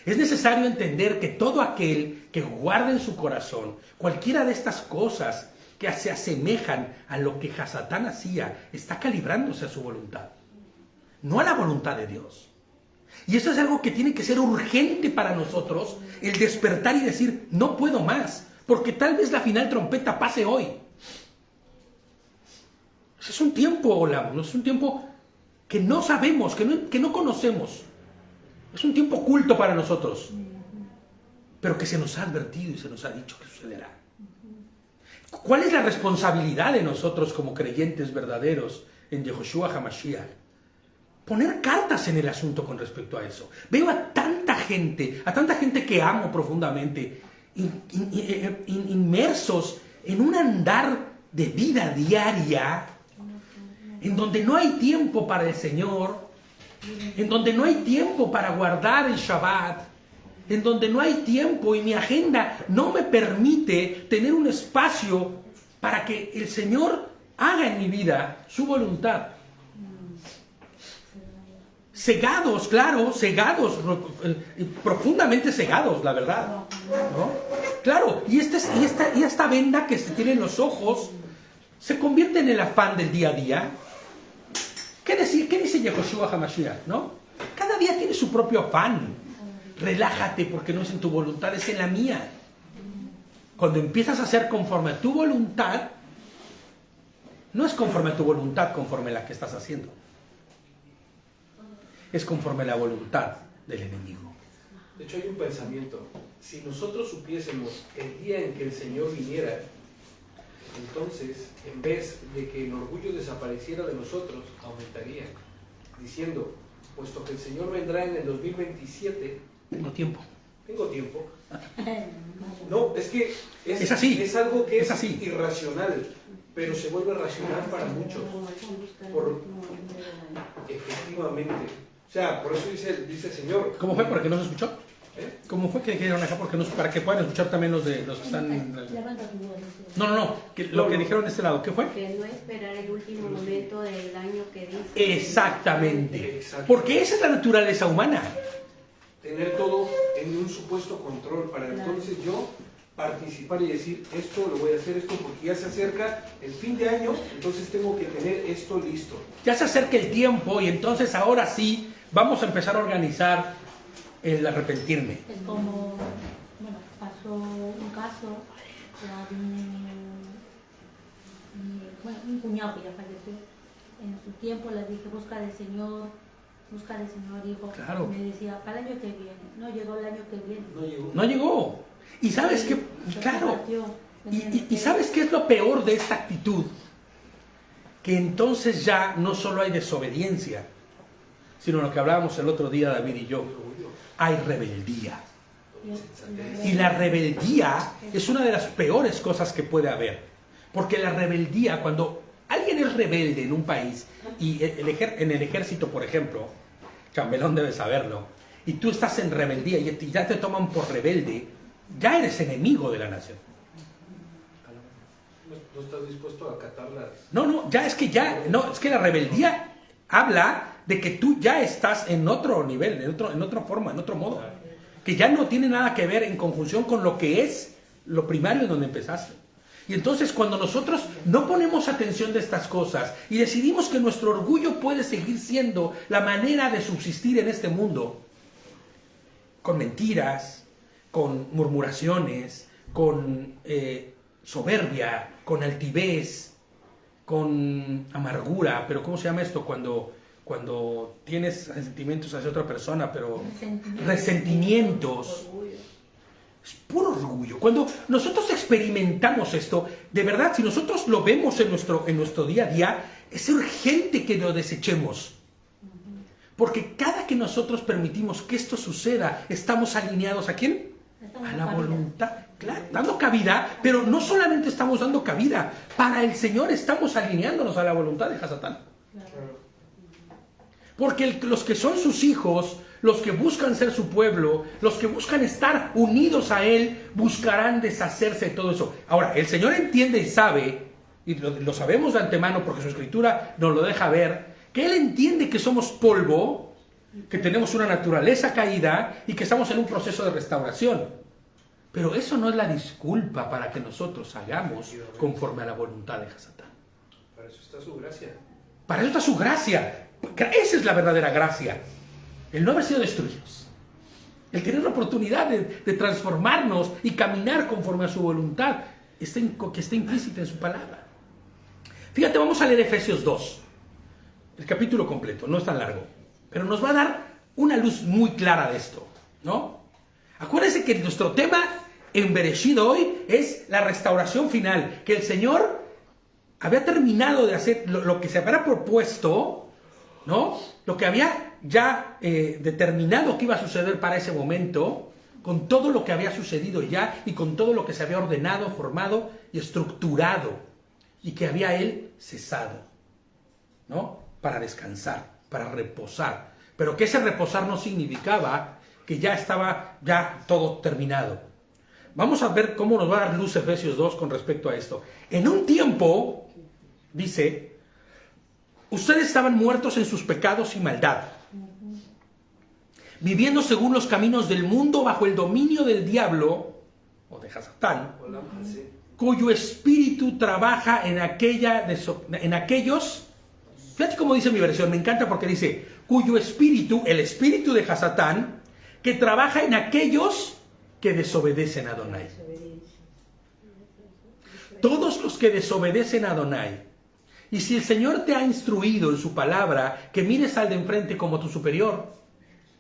Es necesario entender que todo aquel que guarda en su corazón cualquiera de estas cosas que se asemejan a lo que Hasatán hacía, está calibrándose a su voluntad, no a la voluntad de Dios. Y eso es algo que tiene que ser urgente para nosotros, el despertar y decir, no puedo más, porque tal vez la final trompeta pase hoy. Es un tiempo, Olam, es un tiempo que no sabemos, que no conocemos. Es un tiempo oculto para nosotros, pero que se nos ha advertido y se nos ha dicho que sucederá. ¿Cuál es la responsabilidad de nosotros como creyentes verdaderos en Yehoshua HaMashiach? Poner cartas en el asunto con respecto a eso. Veo a tanta gente que amo profundamente, inmersos en un andar de vida diaria, en donde no hay tiempo para el Señor, en donde no hay tiempo para guardar el Shabbat, en donde no hay tiempo y mi agenda no me permite tener un espacio para que el Señor haga en mi vida su voluntad. Cegados, claro, cegados, profundamente cegados, la verdad, ¿no? Claro, y esta venda que se tiene en los ojos se convierte en el afán del día a día. ¿Qué dice Yehoshua HaMashiach, no? Cada día tiene su propio afán. Relájate porque no es en tu voluntad, es en la mía. Cuando empiezas a hacer conforme a tu voluntad, no es conforme a tu voluntad, conforme a la que estás haciendo. Es conforme a la voluntad del enemigo. De hecho, hay un pensamiento. Si nosotros supiésemos el día en que el Señor viniera, entonces, en vez de que el orgullo desapareciera de nosotros, aumentaría. Diciendo, puesto que el Señor vendrá en el 2027, Tengo tiempo. No, es que es así. Es algo que es así. irracional, pero se vuelve racional para muchos. Efectivamente. O sea, por eso dice el Señor. ¿Cómo fue? ¿Por qué no se escuchó? ¿Eh? ¿Cómo fue que dijeron acá? Para que puedan escuchar también los que están... No. Lo que dijeron de este lado, ¿qué fue? Que no esperar el último momento del año que dice. Exactamente. Porque esa es la naturaleza humana. Tener todo en un supuesto control para entonces yo participar y decir esto, lo voy a hacer esto porque ya se acerca el fin de año, entonces tengo que tener esto listo. Ya se acerca el tiempo y entonces ahora sí vamos a empezar a organizar el arrepentirme. Es como, bueno, pasó un caso de un cuñado que ya falleció. En su tiempo le dije, busca del Señor, buscar al Señor, hijo. Claro. Y me decía, para el año que viene. No llegó el año que viene. No llegó. Y sabes que, claro, y sabes qué es lo peor de esta actitud, que entonces ya no solo hay desobediencia, sino lo que hablábamos el otro día David y yo, hay rebeldía. Y la rebeldía es una de las peores cosas que puede haber, porque la rebeldía, cuando alguien es rebelde en un país, y en el ejército, por ejemplo, Chambelón debe saberlo, y tú estás en rebeldía y ya te toman por rebelde, ya eres enemigo de la nación. No estás dispuesto a acatar las... No, es que la rebeldía habla de que tú ya estás en otro nivel, en otra forma, en otro modo, que ya no tiene nada que ver en conjunción con lo que es lo primario en donde empezaste. Y entonces cuando nosotros no ponemos atención de estas cosas y decidimos que nuestro orgullo puede seguir siendo la manera de subsistir en este mundo, con mentiras, con murmuraciones, con soberbia, con altivez, con amargura, pero ¿cómo se llama esto? Cuando tienes sentimientos hacia otra persona, pero resentimientos. Es puro orgullo. Cuando nosotros experimentamos esto, de verdad, si nosotros lo vemos en nuestro día a día, es urgente que lo desechemos. Porque cada que nosotros permitimos que esto suceda, estamos alineados ¿a quién? A la voluntad. Claro, dando cabida, pero no solamente estamos dando cabida, para el Señor estamos alineándonos a la voluntad de Hasatán. Porque los que son sus hijos, los que buscan ser su pueblo, los que buscan estar unidos a Él, buscarán deshacerse de todo eso. Ahora, el Señor entiende y sabe, y lo sabemos de antemano porque su Escritura nos lo deja ver, que Él entiende que somos polvo, que tenemos una naturaleza caída y que estamos en un proceso de restauración. Pero eso no es la disculpa para que nosotros hagamos conforme a la voluntad de Hasatán. Para eso está su gracia. Para eso está su gracia. Esa es la verdadera gracia. El no haber sido destruidos. El tener la oportunidad de transformarnos y caminar conforme a su voluntad que está implícita en su palabra. Fíjate, vamos a leer Efesios 2. El capítulo completo, no es tan largo. Pero nos va a dar una luz muy clara de esto, ¿no? Acuérdense que nuestro tema en Bereshit hoy es la restauración final. Que el Señor había terminado de hacer lo que se había propuesto, ¿no? Lo que había ya determinado que iba a suceder para ese momento, con todo lo que había sucedido ya y con todo lo que se había ordenado, formado y estructurado, y que había Él cesado, ¿no? Para descansar, para reposar. Pero que ese reposar no significaba que ya estaba todo terminado. Vamos a ver cómo nos va a dar luz Efesios 2 con respecto a esto. En un tiempo, dice, ustedes estaban muertos en sus pecados y maldad, viviendo según los caminos del mundo bajo el dominio del diablo, o de Hasatán, cuyo espíritu trabaja en aquellos, fíjate cómo dice mi versión, me encanta porque dice, cuyo espíritu, el espíritu de Hasatán, que trabaja en aquellos que desobedecen a Adonai. Todos los que desobedecen a Adonai. Y si el Señor te ha instruido en su palabra que mires al de enfrente como tu superior,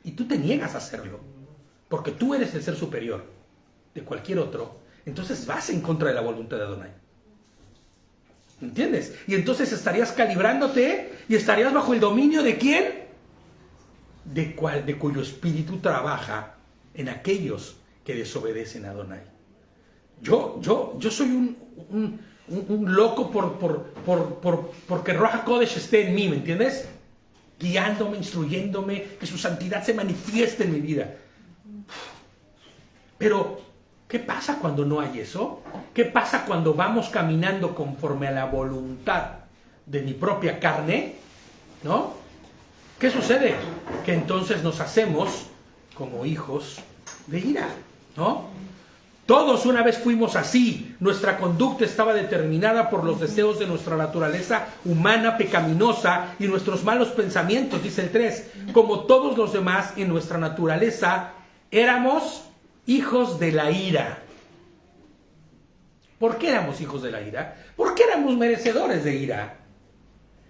y tú te niegas a hacerlo, porque tú eres el ser superior de cualquier otro, entonces vas en contra de la voluntad de Adonai. ¿Entiendes? Y entonces estarías calibrándote y estarías bajo el dominio ¿de quién? De cuyo espíritu trabaja en aquellos que desobedecen a Adonai. Yo soy un loco porque Ruach HaKodesh esté en mí, ¿me entiendes? Guiándome, instruyéndome, que su santidad se manifieste en mi vida. Pero, ¿qué pasa cuando no hay eso? ¿Qué pasa cuando vamos caminando conforme a la voluntad de mi propia carne? ¿No? ¿Qué sucede? Que entonces nos hacemos como hijos de ira, ¿no? Todos una vez fuimos así. Nuestra conducta estaba determinada por los deseos de nuestra naturaleza humana pecaminosa y nuestros malos pensamientos, dice el 3. Como todos los demás en nuestra naturaleza, éramos hijos de la ira. ¿Por qué éramos hijos de la ira? Porque éramos merecedores de ira.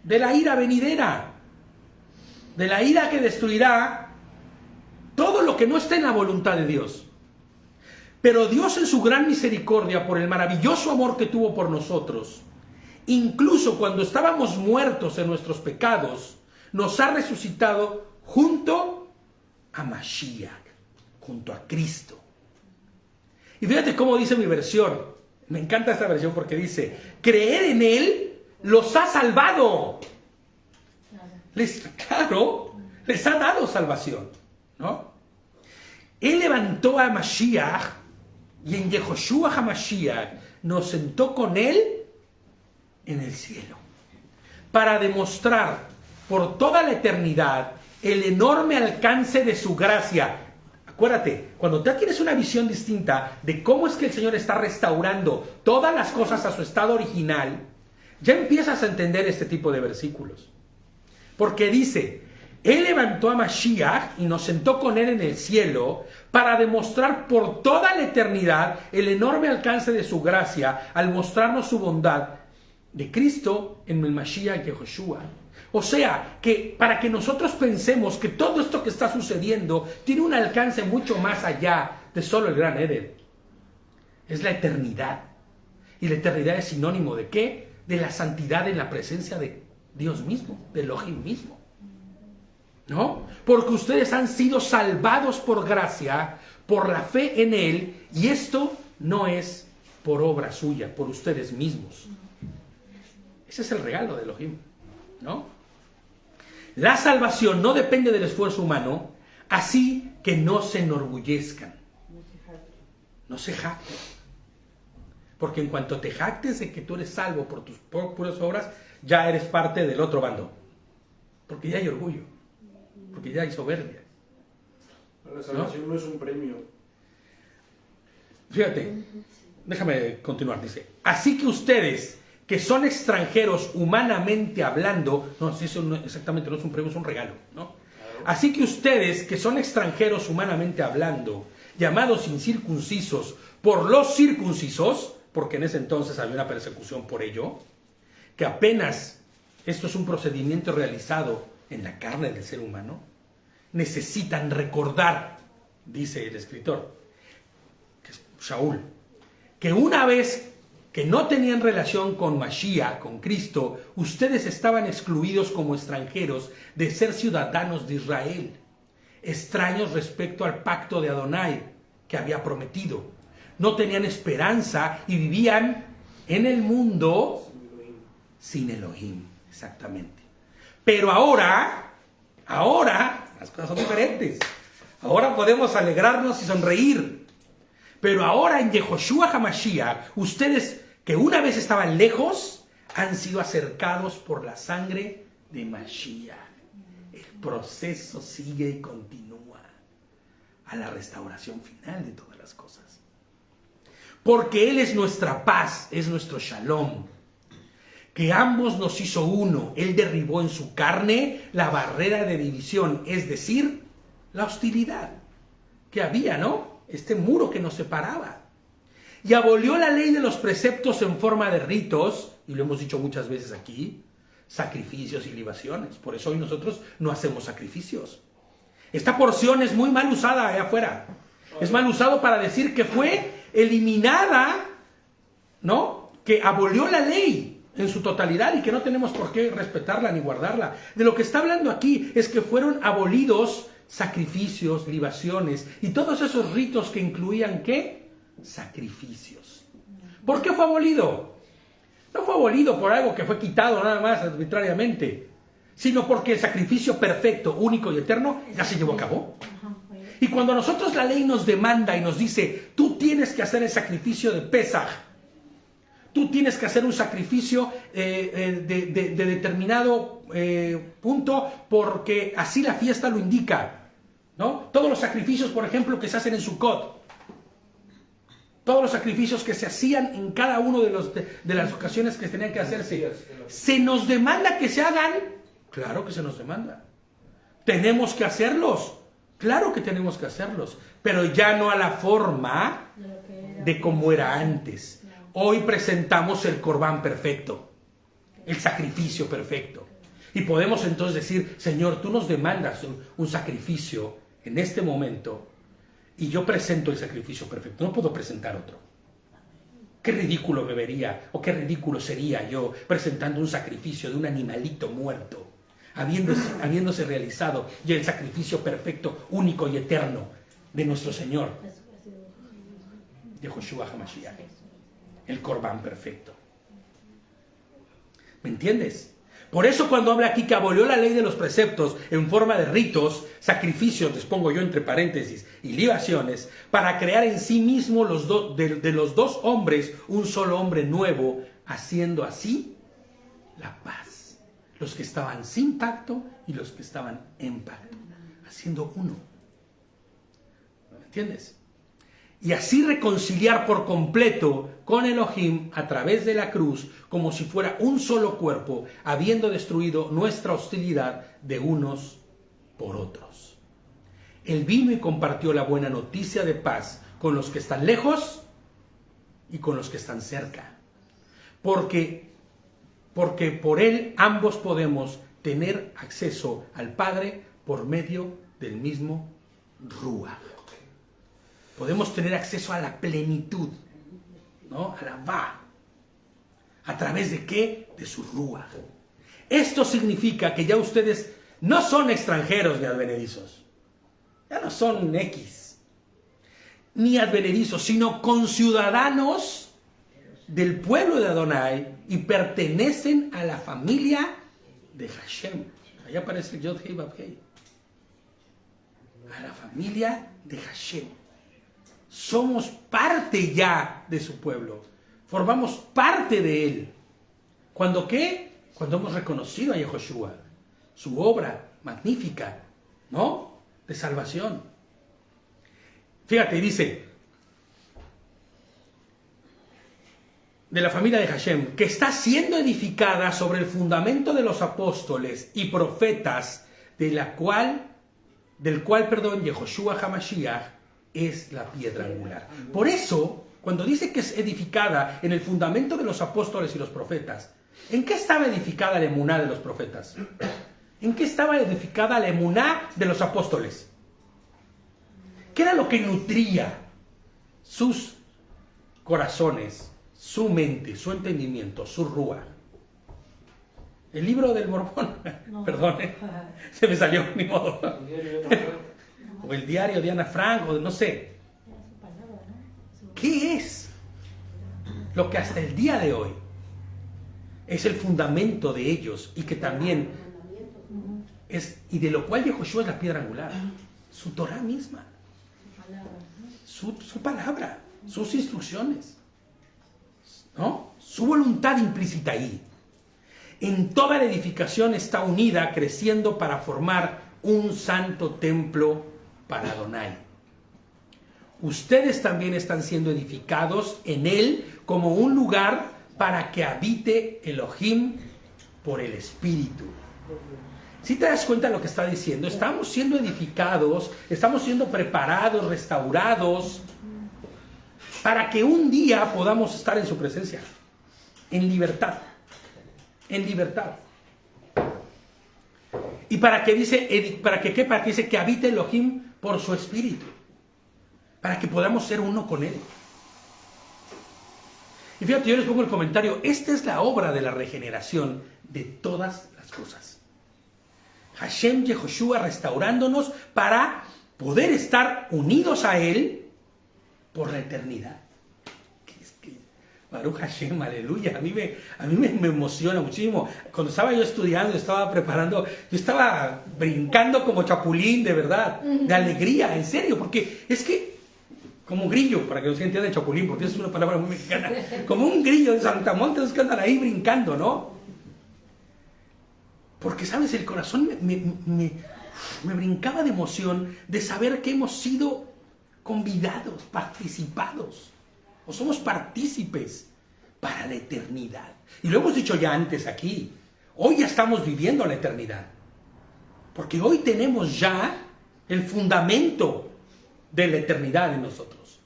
De la ira venidera. de la ira que destruirá todo lo que no esté en la voluntad de Dios. Pero Dios, en su gran misericordia, por el maravilloso amor que tuvo por nosotros, incluso cuando estábamos muertos en nuestros pecados, nos ha resucitado junto a Mashiach, junto a Cristo. Y fíjate cómo dice mi versión. Me encanta esta versión porque dice: creer en Él los ha salvado. Claro, les ha dado salvación, ¿no? Él levantó a Mashiach y en Yehoshua HaMashiach nos sentó con Él en el cielo para demostrar por toda la eternidad el enorme alcance de su gracia. Acuérdate, cuando tú tienes una visión distinta de cómo es que el Señor está restaurando todas las cosas a su estado original, ya empiezas a entender este tipo de versículos. Porque dice: Él levantó a Mashiach y nos sentó con Él en el cielo para demostrar por toda la eternidad el enorme alcance de su gracia al mostrarnos su bondad de Cristo en el Mashiach Yehoshua. O sea, que para que nosotros pensemos que todo esto que está sucediendo tiene un alcance mucho más allá de solo el Gran Edén. Es la eternidad. Y la eternidad es sinónimo ¿de qué? De la santidad en la presencia de Dios mismo, de Elohim mismo. ¿No? Porque ustedes han sido salvados por gracia, por la fe en Él, y esto no es por obra suya, por ustedes mismos. Ese es el regalo de Elohim, ¿no? La salvación no depende del esfuerzo humano, así que no se enorgullezcan. No se jacten. Porque en cuanto te jactes de que tú eres salvo por tus propias obras, ya eres parte del otro bando. Porque ya hay orgullo. Porque ya hay soberbia. La salvación no es un premio. Fíjate, déjame continuar. Dice: así que ustedes, que son extranjeros humanamente hablando, no, si eso no, exactamente no es un premio, es un regalo, ¿no? Claro. Así que ustedes, que son extranjeros humanamente hablando, llamados incircuncisos por los circuncisos, porque en ese entonces había una persecución por ello, que apenas esto es un procedimiento realizado en la carne del ser humano, necesitan recordar, dice el escritor, que es Shaul, que una vez que no tenían relación con Mashiach, con Cristo, ustedes estaban excluidos como extranjeros de ser ciudadanos de Israel, extraños respecto al pacto de Adonai que había prometido. No tenían esperanza y vivían en el mundo sin Elohim, exactamente. Pero ahora las cosas son diferentes. Ahora podemos alegrarnos y sonreír. Pero ahora en Yehoshua HaMashiach, ustedes que una vez estaban lejos, han sido acercados por la sangre de Mashiach. El proceso sigue y continúa a la restauración final de todas las cosas. Porque Él es nuestra paz, es nuestro shalom. Que ambos nos hizo uno. Él derribó en su carne la barrera de división, es decir, la hostilidad que había, ¿no? Este muro que nos separaba. Y abolió la ley de los preceptos en forma de ritos, y lo hemos dicho muchas veces aquí, sacrificios y libaciones. Por eso hoy nosotros no hacemos sacrificios. Esta porción es muy mal usada allá afuera. Es mal usado para decir que fue eliminada, ¿no? Que abolió la ley en su totalidad y que no tenemos por qué respetarla ni guardarla. De lo que está hablando aquí es que fueron abolidos sacrificios, libaciones y todos esos ritos que incluían ¿qué? Sacrificios. ¿Por qué fue abolido? No fue abolido por algo que fue quitado nada más arbitrariamente, sino porque el sacrificio perfecto, único y eterno ya se llevó a cabo. Y cuando a nosotros la ley nos demanda y nos dice, tú tienes que hacer el sacrificio de Pesaj, tú tienes que hacer un sacrificio de determinado punto porque así la fiesta lo indica, ¿no? Todos los sacrificios, por ejemplo, que se hacen en Sukkot, todos los sacrificios que se hacían en cada uno de las ocasiones que tenían que hacerse, ¿se nos demanda que se hagan? Claro que se nos demanda. ¿Tenemos que hacerlos? Claro que tenemos que hacerlos, pero ya no a la forma de como era antes. Hoy presentamos el corbán perfecto, el sacrificio perfecto. Y podemos entonces decir, Señor, tú nos demandas un sacrificio en este momento y yo presento el sacrificio perfecto. No puedo presentar otro. Qué ridículo me vería o qué ridículo sería yo presentando un sacrificio de un animalito muerto, habiéndose realizado ya el sacrificio perfecto, único y eterno de nuestro Señor, de Joshua HaMashiach, el Corbán perfecto. ¿Me entiendes? Por eso cuando habla aquí que abolió la ley de los preceptos en forma de ritos, sacrificios, les pongo yo entre paréntesis, y libaciones, para crear en sí mismo de los dos hombres un solo hombre nuevo, haciendo así la paz. Los que estaban sin pacto y los que estaban en pacto, haciendo uno. ¿Me entiendes? Y así reconciliar por completo con Elohim a través de la cruz, como si fuera un solo cuerpo, habiendo destruido nuestra hostilidad de unos por otros. Él vino y compartió la buena noticia de paz con los que están lejos y con los que están cerca. Porque por él ambos podemos tener acceso al Padre por medio del mismo Ruach. Podemos tener acceso a la plenitud, ¿no? A la Va. ¿A través de qué? De su Ruach. Esto significa que ya ustedes no son extranjeros ni advenedizos. Ya no son X. Ni advenedizos, sino conciudadanos del pueblo de Adonai y pertenecen a la familia de Hashem. Allá aparece Yod Hei Vav Hei. A la familia de Hashem. Somos parte ya de su pueblo. Formamos parte de él. ¿Cuándo qué? Cuando hemos reconocido a Yehoshua, su obra magnífica, ¿no? De salvación. Fíjate, dice, de la familia de Hashem, que está siendo edificada sobre el fundamento de los apóstoles y profetas, del cual, Yehoshua HaMashiach es la piedra angular. Por eso, cuando dice que es edificada en el fundamento de los apóstoles y los profetas, ¿en qué estaba edificada la emuná de los profetas? ¿En qué estaba edificada la emuná de los apóstoles? ¿Qué era lo que nutría sus corazones, su mente, su entendimiento, su rúa? El libro del Mormón. No. Perdón, se me salió, ni modo. O el diario de Ana Frank, o no sé. ¿Qué es lo que hasta el día de hoy es el fundamento de ellos y que también es, y de lo cual Yehoshua es la piedra angular? Su Torah misma, su palabra, sus instrucciones, ¿no? Su voluntad implícita ahí. En toda la edificación está unida, creciendo para formar un santo templo para Adonai. Ustedes también están siendo edificados en él como un lugar para que habite Elohim por el Espíritu. ¿Sí te das cuenta de lo que está diciendo? Estamos siendo edificados, estamos siendo preparados, restaurados, para que un día podamos estar en su presencia, en libertad, en libertad. Y para que dice que habite Elohim por su Espíritu, para que podamos ser uno con él. Y fíjate, yo les pongo el comentario, esta es la obra de la regeneración de todas las cosas. Hashem Yehoshua restaurándonos para poder estar unidos a él por la eternidad. Baruch Hashem, aleluya. A mí me emociona muchísimo. Cuando estaba yo estudiando, estaba preparando, yo estaba brincando como chapulín, de verdad, de alegría, en serio, porque es que, como grillo, para que no se entienda el chapulín, porque es una palabra muy mexicana, como un grillo de Saltamontes que andan ahí brincando, ¿no? Porque, ¿sabes? El corazón me brincaba de emoción de saber que hemos sido convidados, participados, o somos partícipes para la eternidad. Y lo hemos dicho ya antes aquí, hoy ya estamos viviendo la eternidad, porque hoy tenemos ya el fundamento de la eternidad en nosotros,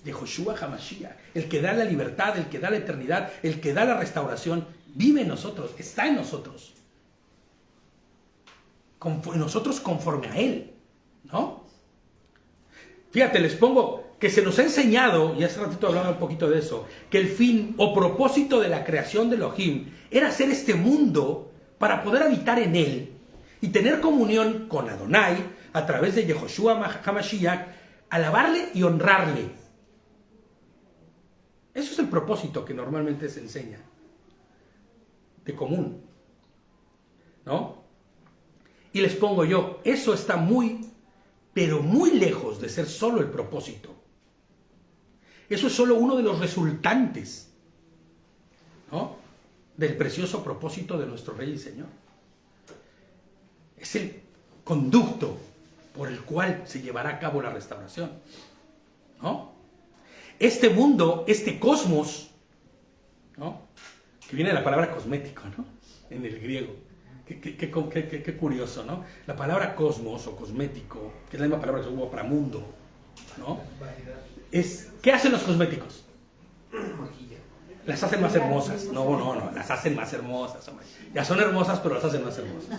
de Joshua HaMashiach, el que da la libertad, el que da la eternidad, el que da la restauración, vive en nosotros, está en nosotros. nosotros conforme a Él, ¿no? Fíjate, les pongo que se nos ha enseñado, y hace ratito hablaba un poquito de eso, que el fin o propósito de la creación de Elohim era hacer este mundo para poder habitar en él y tener comunión con Adonai a través de Yehoshua HaMashiach, alabarle y honrarle. Eso es el propósito que normalmente se enseña, de común, ¿no? Y les pongo yo, eso está muy, pero muy lejos de ser solo el propósito. Eso es solo uno de los resultantes, ¿no?, del precioso propósito de nuestro Rey y Señor. Es el conducto por el cual se llevará a cabo la restauración, ¿no? Este mundo, este cosmos, ¿no?, que viene de la palabra cosmético, ¿no?, en el griego. Qué curioso, ¿no? La palabra cosmos o cosmético, que es la misma palabra que se usa para mundo, ¿no? ¿Qué hacen los cosméticos? Las hacen más hermosas. No, las hacen más hermosas, hombre. Ya son hermosas, pero las hacen más hermosas.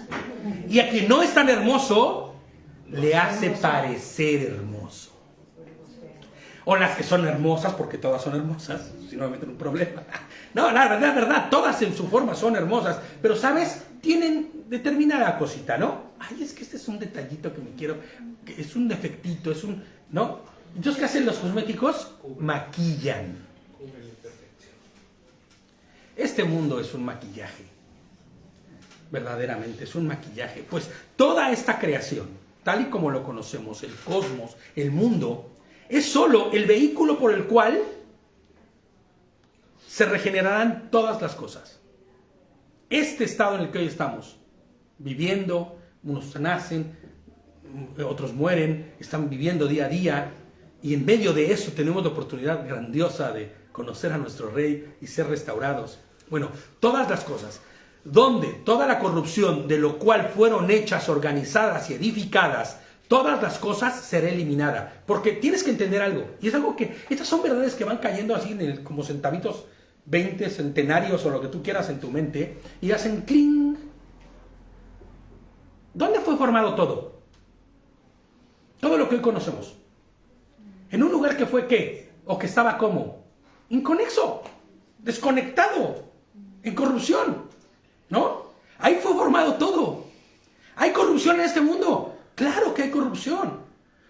Y a quien no es tan hermoso, le hace parecer hermoso. O las que son hermosas, porque todas son hermosas, si no me meten un problema. No, la verdad, todas en su forma son hermosas, pero ¿sabes? Tienen determinada cosita, ¿no? Ay, es que este es un detallito que me quiero, que es un defectito, ¿no? Entonces, ¿qué hacen los cosméticos? Maquillan. Este mundo es un maquillaje. Verdaderamente, es un maquillaje. Pues toda esta creación, tal y como lo conocemos, el cosmos, el mundo, es solo el vehículo por el cual se regenerarán todas las cosas. Este estado en el que hoy estamos, viviendo, unos nacen, otros mueren, están viviendo día a día, y en medio de eso tenemos la oportunidad grandiosa de conocer a nuestro Rey y ser restaurados. Bueno, todas las cosas, donde toda la corrupción de lo cual fueron hechas, organizadas y edificadas, todas las cosas será eliminada. Porque tienes que entender algo, y es algo que, estas son verdades que van cayendo así como centavitos, 20 centenarios o lo que tú quieras en tu mente, y hacen cling. ¿Dónde fue formado todo? Todo lo que hoy conocemos. En un lugar que fue ¿qué? O que estaba ¿cómo? Inconexo, desconectado, en corrupción, ¿no? Ahí fue formado todo. ¿Hay corrupción en este mundo? Claro que hay corrupción,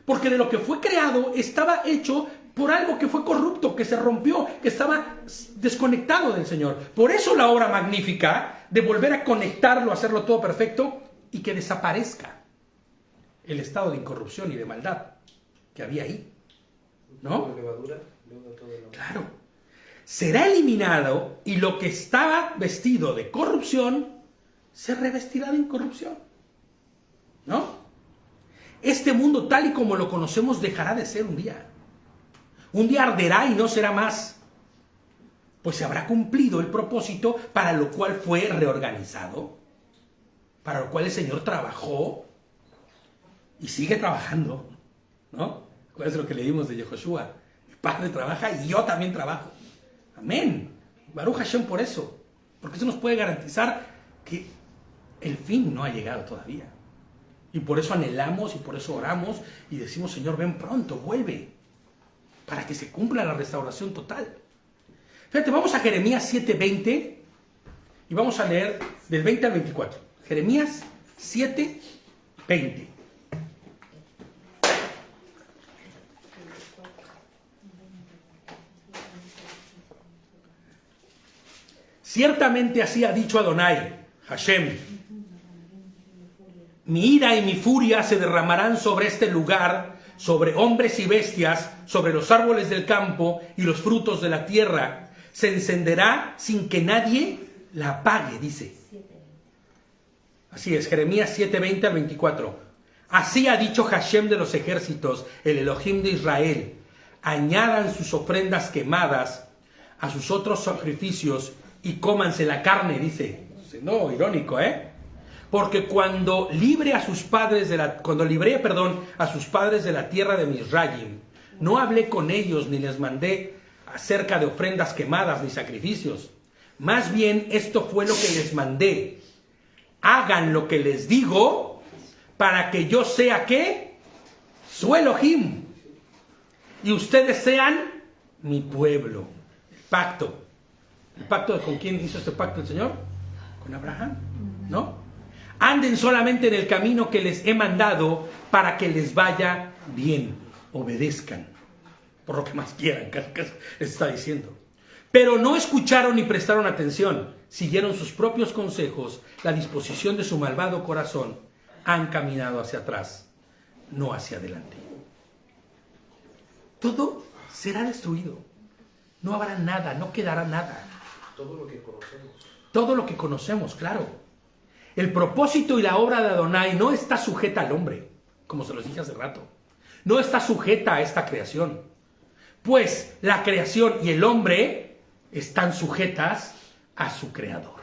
porque de lo que fue creado estaba hecho por algo que fue corrupto, que se rompió, que estaba desconectado del Señor. Por eso la obra magnífica de volver a conectarlo, hacerlo todo perfecto y que desaparezca el estado de incorrupción y de maldad que había ahí, ¿no? Claro. Será eliminado y lo que estaba vestido de corrupción se revestirá de incorrupción, ¿no? Este mundo tal y como lo conocemos dejará de ser un día. Un día arderá y no será más, pues se habrá cumplido el propósito para lo cual fue reorganizado, para lo cual el Señor trabajó y sigue trabajando, ¿no? ¿Cuál es lo que leímos de Yehoshua? Mi Padre trabaja y yo también trabajo. Amén. Baruch Hashem por eso, porque eso nos puede garantizar que el fin no ha llegado todavía. Y por eso anhelamos y por eso oramos y decimos, Señor, ven pronto, vuelve, para que se cumpla la restauración total. Fíjate, vamos a Jeremías 7:20 y vamos a leer del 20 al 24. Jeremías 7:20. Ciertamente así ha dicho Adonai, Hashem: mi ira y mi furia se derramarán sobre este lugar, sobre hombres y bestias, sobre los árboles del campo y los frutos de la tierra. Se encenderá sin que nadie la apague, dice. Así es, Jeremías 7:20 al 24. Así ha dicho Hashem de los ejércitos, el Elohim de Israel: añadan sus ofrendas quemadas a sus otros sacrificios y cómanse la carne, dice. No, irónico, ¿eh? Porque cuando libré a sus padres de la tierra de Misraim, no hablé con ellos ni les mandé acerca de ofrendas quemadas ni sacrificios. Más bien esto fue lo que les mandé: hagan lo que les digo para que yo sea, ¿qué? Su Elohim. Y ustedes sean mi pueblo. El pacto. ¿El pacto con quién hizo este pacto el Señor? Con Abraham, ¿no? Anden solamente en el camino que les he mandado para que les vaya bien. Obedezcan. Por lo que más quieran, les está diciendo. Pero no escucharon ni prestaron atención. Siguieron sus propios consejos, la disposición de su malvado corazón. Han caminado hacia atrás, no hacia adelante. Todo será destruido. No habrá nada, no quedará nada. Todo lo que conocemos. Todo lo que conocemos, claro. El propósito y la obra de Adonai no está sujeta al hombre, como se los dije hace rato. No está sujeta a esta creación. Pues la creación y el hombre están sujetas a su creador.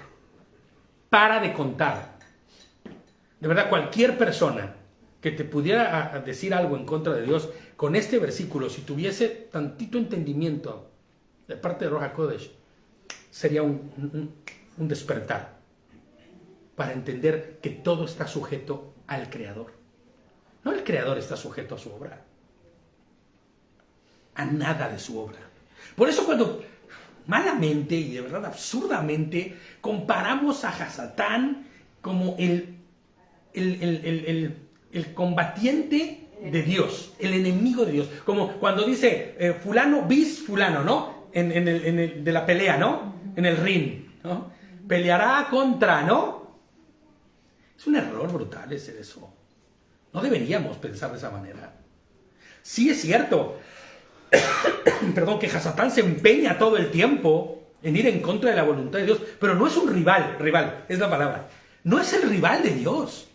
Para de contar. De verdad, cualquier persona que te pudiera decir algo en contra de Dios, con este versículo, si tuviese tantito entendimiento de parte de Ruach HaKodesh, sería un despertar para entender que todo está sujeto al Creador. No el Creador está sujeto a su obra, a nada de su obra. Por eso cuando malamente y de verdad absurdamente comparamos a Hasatán como el combatiente de Dios, el enemigo de Dios, como cuando dice fulano bis fulano, ¿no? De la pelea, ¿no? En el ring, ¿no? Peleará contra, ¿no? Es un error brutal ese eso. No deberíamos pensar de esa manera. Sí es cierto, perdón, que Hasatán se empeña todo el tiempo en ir en contra de la voluntad de Dios, pero no es un rival es la palabra. No es el rival de Dios.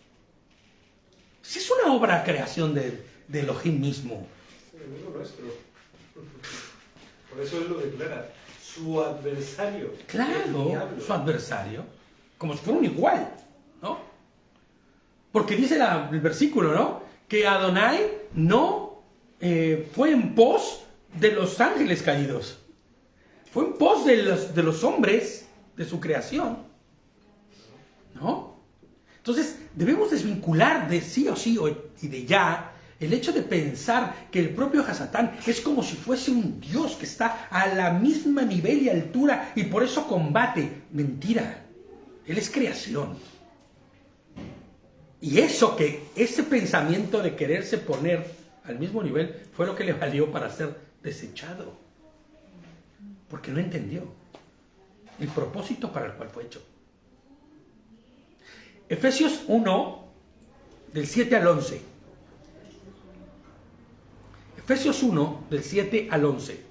Sí es una obra creación de Elohim mismo. Es el enemigo nuestro. Por eso él lo declara. Su adversario. Claro, su adversario. Como si fuera un igual, ¿no? Porque dice el versículo, ¿no? Que Adonai no fue en pos de los ángeles caídos. Fue en pos de los hombres de su creación, ¿no? Entonces debemos desvincular de sí o sí y de ya el hecho de pensar que el propio Hasatán es como si fuese un dios que está a la misma nivel y altura y por eso combate. Mentira. Él es creación. Y ese pensamiento de quererse poner al mismo nivel fue lo que le valió para ser desechado. Porque no entendió el propósito para el cual fue hecho. Efesios 1, del 7 al 11. Efesios 1, del 7 al 11.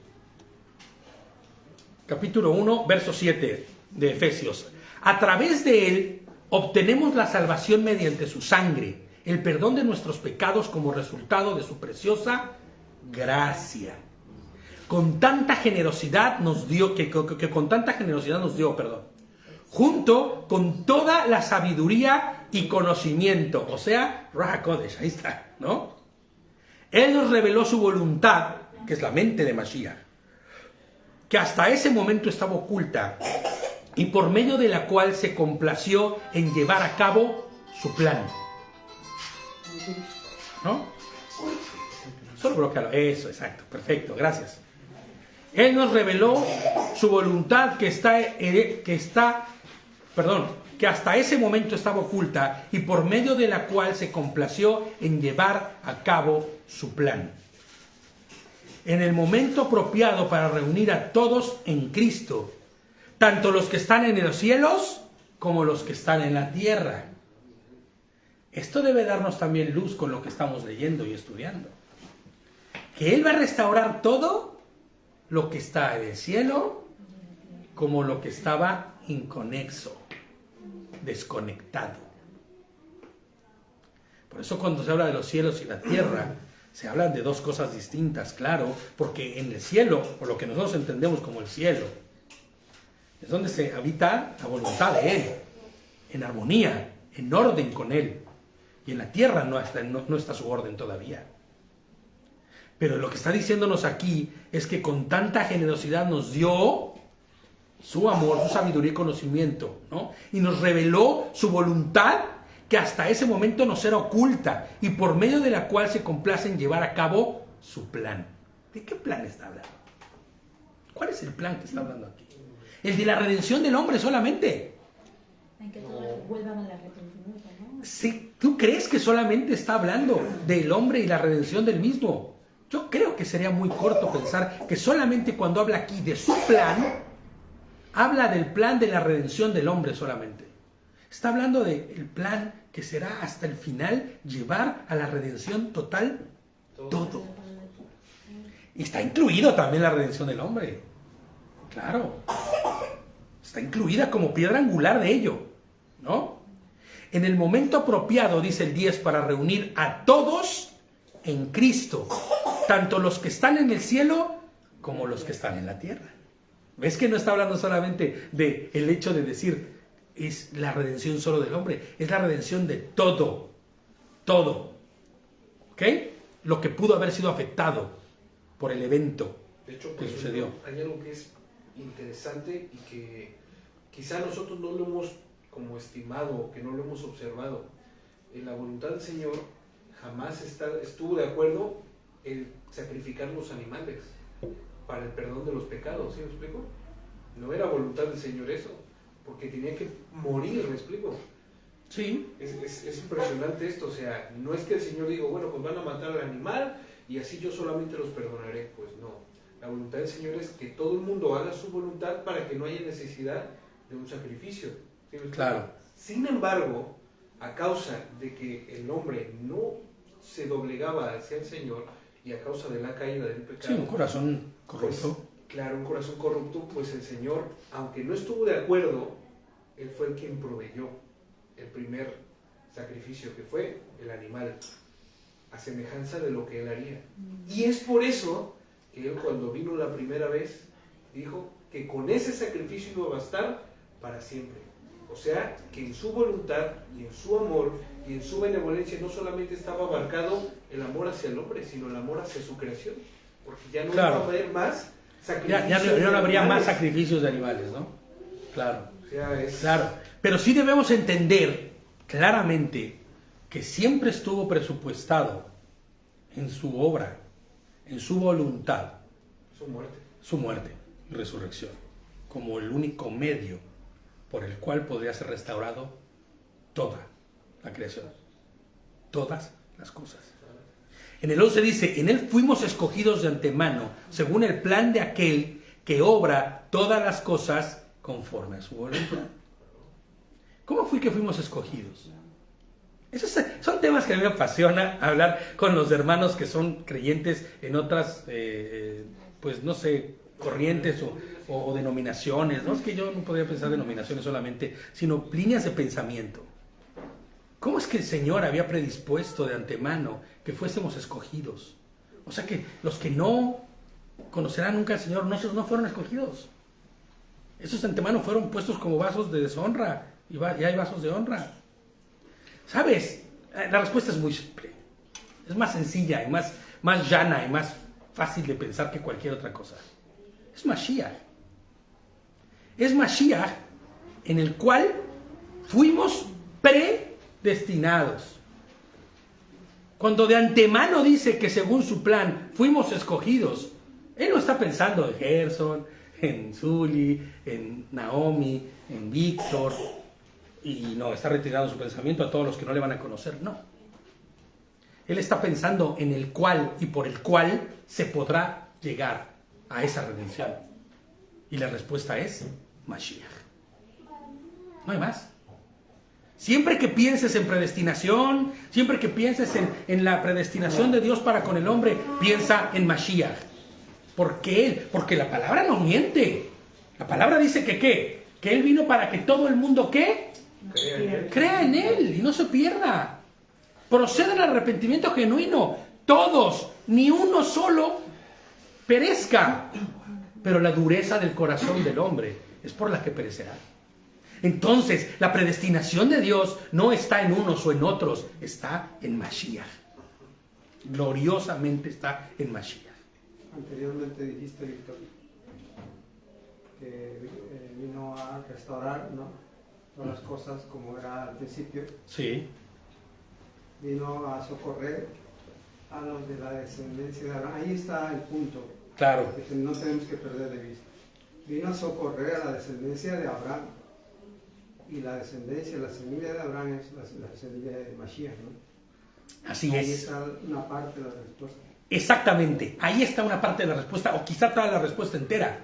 Capítulo 1, verso 7 de Efesios. A través de él obtenemos la salvación mediante su sangre, el perdón de nuestros pecados como resultado de su preciosa gracia. Con tanta generosidad nos dio, con tanta generosidad nos dio, junto con toda la sabiduría y conocimiento, o sea, Ruach HaKodesh, ahí está, ¿no? Él nos reveló su voluntad, que es la mente de Mashiach, que hasta ese momento estaba oculta y por medio de la cual se complació en llevar a cabo su plan. ¿No? Solo bloquealo. Eso, exacto, perfecto, gracias. Él nos reveló su voluntad que hasta ese momento estaba oculta y por medio de la cual se complació en llevar a cabo su plan. En el momento apropiado para reunir a todos en Cristo, tanto los que están en los cielos como los que están en la tierra. Esto debe darnos también luz con lo que estamos leyendo y estudiando. Que Él va a restaurar todo lo que está en el cielo como lo que estaba inconexo, desconectado. Por eso cuando se habla de los cielos y la tierra, se hablan de dos cosas distintas, claro, porque en el cielo, por lo que nosotros entendemos como el cielo, es donde se habita la voluntad de Él, en armonía, en orden con Él. Y en la tierra no está su orden todavía. Pero lo que está diciéndonos aquí es que con tanta generosidad nos dio su amor, su sabiduría y conocimiento, ¿no? Y nos reveló su voluntad que hasta ese momento nos era oculta y por medio de la cual se complace en llevar a cabo su plan. ¿De qué plan está hablando? ¿Cuál es el plan que está hablando aquí? El de la redención del hombre solamente. En que todos vuelvan al arrepentimiento, ¿no? Sí, ¿tú crees que solamente está hablando del hombre y la redención del mismo? Yo creo que sería muy corto pensar que solamente cuando habla aquí de su plan, habla del plan de la redención del hombre solamente. Está hablando del plan que será hasta el final llevar a la redención total todo. Y está incluido también la redención del hombre. Claro. Está incluida como piedra angular de ello, ¿no? En el momento apropiado, dice el 10, para reunir a todos en Cristo, tanto los que están en el cielo como los que están en la tierra. ¿Ves que no está hablando solamente del hecho de decir es la redención solo del hombre? Es la redención de todo. Todo. ¿Ok? Lo que pudo haber sido afectado por el evento De hecho, que pues, sucedió. hay algo que es interesante y que quizá nosotros no lo hemos como estimado, que no lo hemos observado. En la voluntad del Señor jamás estuvo de acuerdo en sacrificar los animales para el perdón de los pecados, ¿sí me explico? No era voluntad del Señor eso, porque tenía que morir, ¿me explico? Sí. Es impresionante esto, o sea, no es que el Señor diga, bueno, pues van a matar al animal y así yo solamente los perdonaré, pues no. La voluntad del Señor es que todo el mundo haga su voluntad para que no haya necesidad de un sacrificio. ¿Sí me explico? Claro. Sin embargo, a causa de que el hombre no se doblegaba hacia el Señor y a causa de la caída del pecado, Sí, un corazón corrupto. pues, claro, un corazón corrupto, pues el Señor, aunque no estuvo de acuerdo, Él fue el quien proveyó el primer sacrificio, que fue el animal, a semejanza de lo que Él haría. Y es por eso que Él, cuando vino la primera vez, dijo que con ese sacrificio iba a bastar para siempre. O sea, que en su voluntad y en su amor y en su benevolencia no solamente estaba abarcado el amor hacia el hombre, sino el amor hacia su creación. Porque ya no Claro. iba a haber más sacrificios. Ya no habría de más animales. sacrificios de animales, ¿no? Claro. O sea, es... Claro, pero sí debemos entender claramente que siempre estuvo presupuestado en su obra, en su voluntad, su muerte. y resurrección, como el único medio por el cual podría ser restaurado toda la creación, todas las cosas. En el 11 dice, en él fuimos escogidos de antemano, según el plan de aquel que obra todas las cosas conforme a su voluntad. ¿Cómo fue que fuimos escogidos? Esos son temas que a mí me apasiona hablar con los hermanos que son creyentes en otras, pues no sé, corrientes o denominaciones. No es que yo no podría pensar denominaciones solamente, sino líneas de pensamiento. ¿Cómo es que el Señor había predispuesto de antemano que fuésemos escogidos? O sea que los que no conocerán nunca al Señor, no fueron escogidos. Esos de antemano fueron puestos como vasos de deshonra y hay vasos de honra. ¿Sabes? La respuesta es muy simple. Es más sencilla y más llana y más fácil de pensar que cualquier otra cosa. Es Mashiach. Es Mashiach en el cual fuimos predestinados. Cuando de antemano dice que según su plan fuimos escogidos, Él no está pensando en Gerson, en Zuli, en Naomi, en Víctor, y no, está retirando su pensamiento a todos los que no le van a conocer, no. Él está pensando en el cual y por el cual se podrá llegar a esa redención. Y la respuesta es Mashiach. No hay más. Siempre que pienses en predestinación, siempre que pienses en la predestinación de Dios para con el hombre, piensa en Mashiach. ¿Por qué? Porque la palabra no miente. La palabra dice que ¿qué? Que Él vino para que todo el mundo ¿qué? Crea en Él y no se pierda. Proceda al arrepentimiento genuino. Todos, ni uno solo perezca. Pero la dureza del corazón del hombre es por la que perecerá. Entonces, la predestinación de Dios no está en unos o en otros, está en Mashiach. Gloriosamente está en Mashiach. Anteriormente dijiste, Víctor, que vino a restaurar, ¿no? todas las cosas como era al principio, Sí, vino a socorrer a los de la descendencia de Abraham. Ahí está el punto, claro. que no tenemos que perder de vista. Vino a socorrer a la descendencia de Abraham. Y la descendencia, la semilla de Abraham es la semilla de Mashiach, ¿no? Así Ahí es. está una parte de la respuesta. Exactamente. Ahí está una parte de la respuesta, o quizá toda la respuesta entera.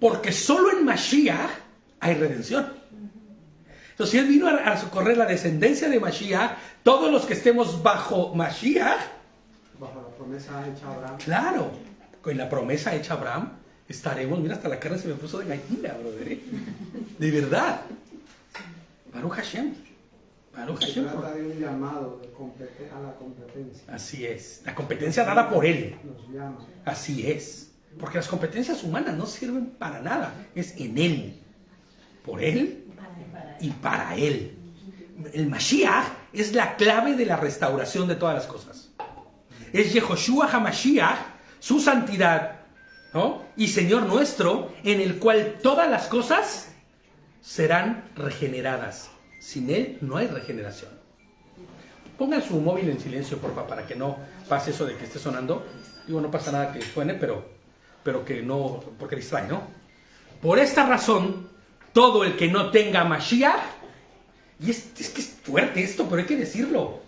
Porque solo en Mashiach hay redención. Entonces, si Él vino a socorrer la descendencia de Mashiach, todos los que estemos bajo Mashiach, Bajo la promesa hecha a Abraham. claro, con la promesa hecha a Abraham, estaremos, mira, hasta la carne se me puso de gallina, brother, ¿eh? De verdad. Baruch Hashem. Baruch Se Hashem. trata de un llamado a la competencia. Así es. La competencia dada por Él. Nos llama. Así es. Porque las competencias humanas no sirven para nada. Es en Él. Por Él y para Él. El Mashiach es la clave de la restauración de todas las cosas. Es Yehoshua HaMashiach, su santidad, ¿no? Y Señor nuestro, en el cual todas las cosas serán regeneradas. Sin Él no hay regeneración. Pongan su móvil en silencio, porfa, para que no pase eso de que esté sonando. Digo, no pasa nada que suene, pero que no, porque distrae, ¿no? Por esta razón, todo el que no tenga Mashiach, y es que es fuerte esto, pero hay que decirlo.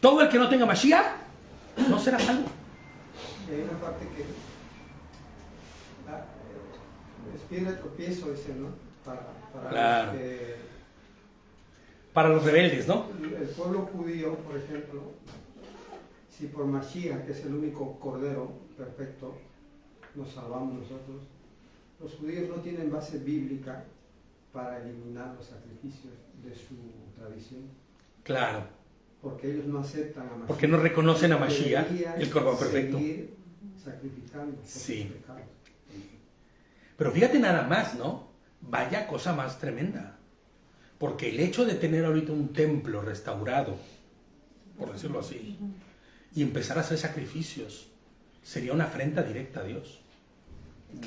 Todo el que no tenga Mashiach no será salvo. Y hay una parte que es piedra de tropiezo, dice, ¿no? Para Claro. los que, Para los rebeldes, ¿no? el pueblo judío, por ejemplo, si por Mashiach, que es el único cordero perfecto, nos salvamos nosotros, los judíos no tienen base bíblica para eliminar los sacrificios de su tradición, Claro. porque ellos no aceptan a Mashiach. Porque no reconocen a Mashiach, Deberían el cordero perfecto. seguir sacrificando por Sí. sus pecados. Pero fíjate nada más, ¿no? Vaya cosa más tremenda. Porque el hecho de tener ahorita un templo restaurado, por decirlo así, y empezar a hacer sacrificios, sería una afrenta directa a Dios.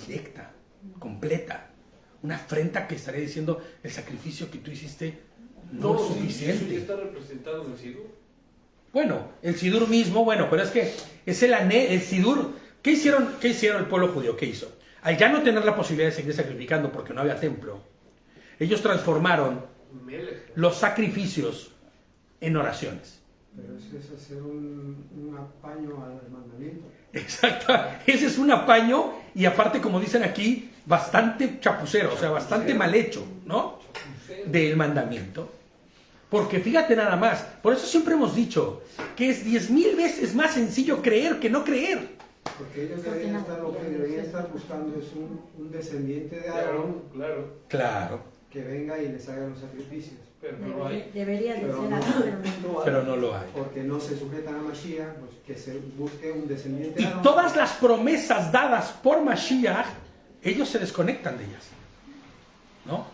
Directa, completa. Una afrenta que estaría diciendo, el sacrificio que tú hiciste no es Eso ya suficiente. está representado en el Sidur. Bueno, el Sidur mismo, bueno, pero es que es el Sidur. ¿Qué hicieron el pueblo judío? ¿Qué hizo? Al ya no tener la posibilidad de seguir sacrificando porque no había templo, ellos transformaron Melech. los sacrificios en oraciones. Pero eso es hacer un apaño al mandamiento. Exacto. Ese es un apaño y aparte, como dicen aquí, bastante chapucero, o sea, bastante mal hecho, ¿no? Del mandamiento. Porque fíjate nada más, por eso siempre hemos dicho que es 10,000 veces más sencillo creer que no creer. Porque ellos lo que deberían estar buscando es un descendiente de Aarón Claro, Claro, que venga y les haga los sacrificios. pero no hay. Debería de Pero ser no, así, pero no. pero no lo hay. Porque no se sujetan a Mashiach, pues que se busque un descendiente Y de Aarón. todas las promesas dadas por Mashiach, ellos se desconectan de ellas. ¿No?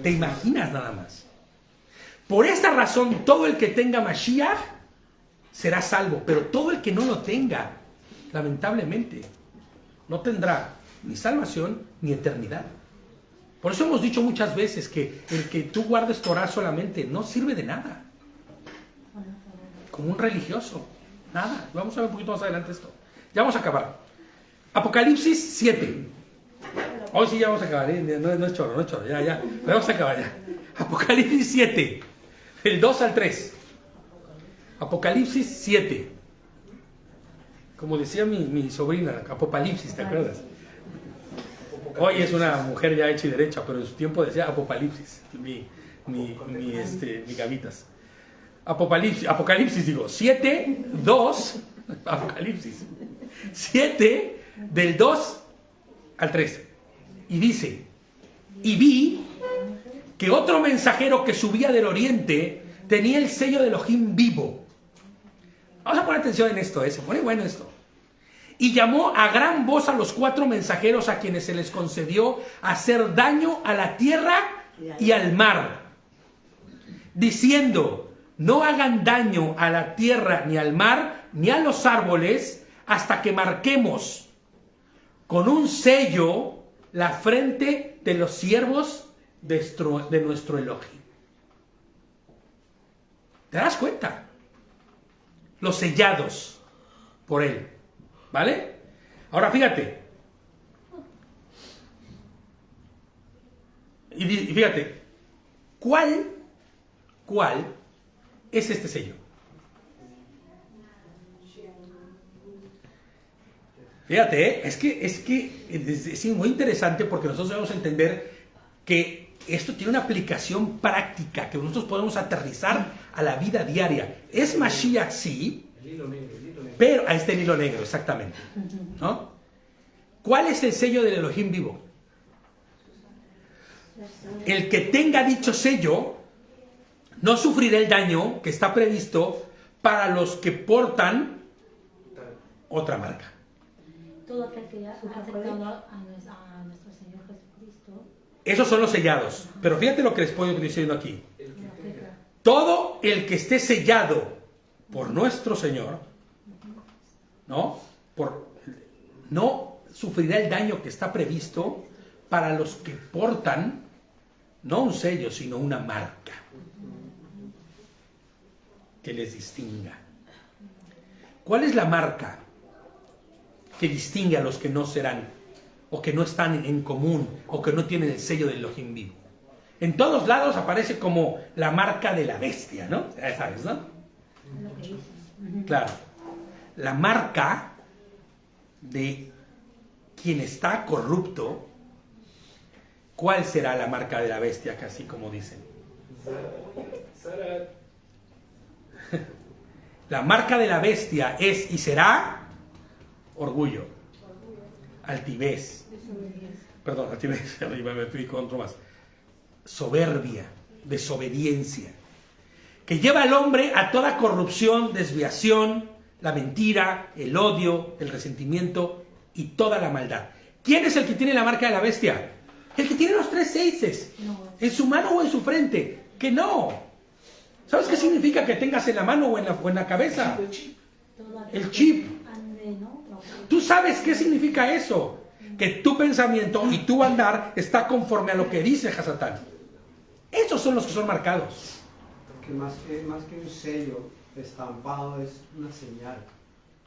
¿Te imaginas nada más? Por esta razón, todo el que tenga Mashiach será salvo, pero todo el que no lo tenga, lamentablemente, no tendrá ni salvación ni eternidad. Por eso hemos dicho muchas veces que el que tú guardes Torah solamente no sirve de nada. Como un religioso. Nada. Vamos a ver un poquito más adelante esto. Ya vamos a acabar. Apocalipsis 7. Hoy sí ya vamos a acabar, ¿eh? No es chorro, ya. Vamos a acabar ya. Apocalipsis 7. Del 2 al 3. Apocalipsis 7. Como decía mi sobrina, Apocalipsis, ¿te acuerdas? Hoy es una mujer ya hecha y derecha, pero en su tiempo decía Apocalipsis, mi gavitas. Apocalipsis digo, 7, 2, Apocalipsis. 7, del 2 al 3. Y dice, y vi que otro mensajero que subía del oriente tenía el sello de Elohim vivo. Vamos a poner atención en esto, se pone bueno esto. Y llamó a gran voz a los 4 mensajeros a quienes se les concedió hacer daño a la tierra y al mar, diciendo, no hagan daño a la tierra ni al mar ni a los árboles hasta que marquemos con un sello la frente de los siervos de nuestro Elohim. ¿Te das cuenta? Los sellados por Él. ¿Vale? Ahora fíjate. Y fíjate, ¿cuál es este sello? Fíjate, es muy interesante porque nosotros debemos entender que esto tiene una aplicación práctica que nosotros podemos aterrizar a la vida diaria. Es Mashiach, sí, El hilo negro. pero a este hilo negro, exactamente, ¿no? ¿Cuál es el sello del Elohim vivo? El que tenga dicho sello no sufrirá el daño que está previsto para los que portan otra marca. Todo aquel que ha aceptado a nuestro Señor Jesucristo. Esos son los sellados. Pero fíjate lo que les estoy diciendo aquí. Todo el que esté sellado por nuestro Señor, ¿no? No sufrirá el daño que está previsto para los que portan no un sello, sino una marca que les distinga. ¿Cuál es la marca que distingue a los que no serán, o que no están en común, o que no tienen el sello del Elohim vivo? En todos lados aparece como la marca de la bestia, ¿no? Ya sabes, ¿no? Claro. La marca de quien está corrupto. ¿Cuál será la marca de la bestia? Casi como dicen. La marca de la bestia es y será orgullo, altivez. Perdón, altivez, me fui con otro más. Soberbia, desobediencia, que lleva al hombre a toda corrupción, desviación, la mentira, el odio, el resentimiento y toda la maldad. ¿Quién es el que tiene la marca de la bestia? El que tiene los 3 seises, en su mano o en su frente. Que no. ¿Sabes qué significa que tengas en la mano o en la cabeza? El chip. ¿Tú sabes qué significa eso? Que tu pensamiento y tu andar está conforme a lo que dice Hasatán. Esos son los que son marcados. Que más que un sello estampado es una señal.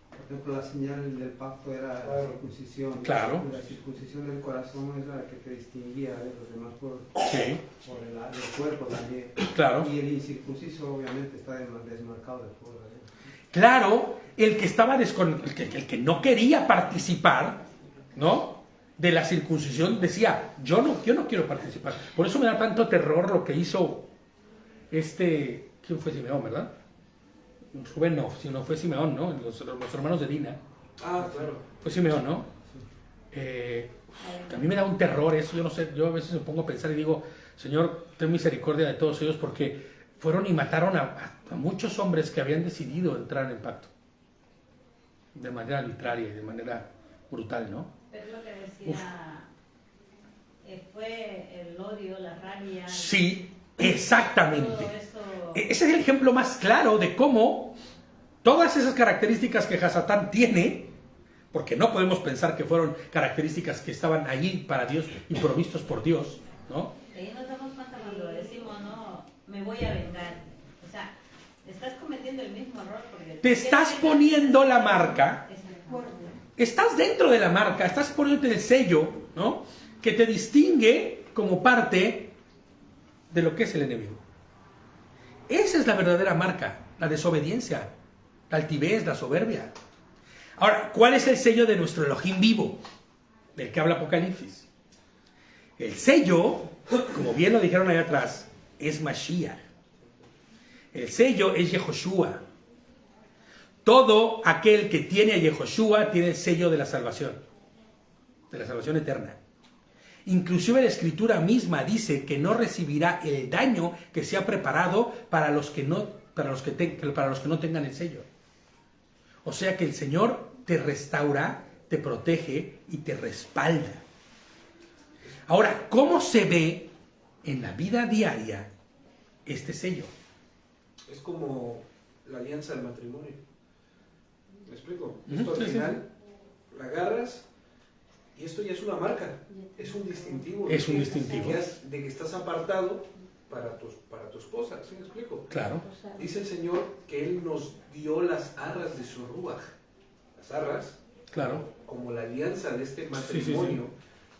Por ejemplo, la señal del pacto era la circuncisión. Claro. La circuncisión del corazón es la que te distinguía de los demás por Sí. el cuerpo también. Claro. Y el incircunciso obviamente está desmarcado del pueblo. Claro, el que estaba el que no quería participar, ¿no? De la circuncisión decía, yo no quiero participar. Por eso me da tanto terror lo que hizo ¿quién fue Simeón, verdad? Rubén no, sino fue Simeón, ¿no? Los hermanos de Dina. Ah, claro. Fue Simeón, ¿no? A mí me da un terror eso, yo no sé, yo a veces me pongo a pensar y digo, Señor, ten misericordia de todos ellos porque fueron y mataron a muchos hombres que habían decidido entrar en el pacto. De manera arbitraria y de manera brutal, ¿no? Es lo que decía, fue el odio, la rabia. Sí, exactamente. Todo eso. Ese es el ejemplo más claro de cómo todas esas características que Hasatán tiene, porque no podemos pensar que fueron características que estaban allí para Dios y provistos por Dios, ¿no? Ahí nos damos cuenta cuando decimos, no, me voy a vengar. O sea, estás cometiendo el mismo error. Porque Te estás poniendo la marca, estás dentro de la marca, estás poniéndote el sello, ¿no? Que te distingue como parte de lo que es el enemigo. Esa es la verdadera marca, la desobediencia, la altivez, la soberbia. Ahora, ¿cuál es el sello de nuestro Elohim vivo? Del que habla Apocalipsis. El sello, como bien lo dijeron allá atrás, es Mashiach. El sello es Yehoshua. Todo aquel que tiene a Yehoshua tiene el sello de la salvación eterna. Inclusive la Escritura misma dice que no recibirá el daño que se ha preparado para los que no tengan el sello. O sea que el Señor te restaura, te protege y te respalda. Ahora, ¿cómo se ve en la vida diaria este sello? Es como la alianza del matrimonio. ¿Me explico? Ujú, Esto al sí, sí. final la agarras Y esto ya es una marca, es un distintivo. Es un distintivo. De que estás apartado para tu esposa, ¿sí me explico? Claro. Dice el Señor que Él nos dio las arras de su ruaj. Las arras, Claro. como la alianza de este matrimonio,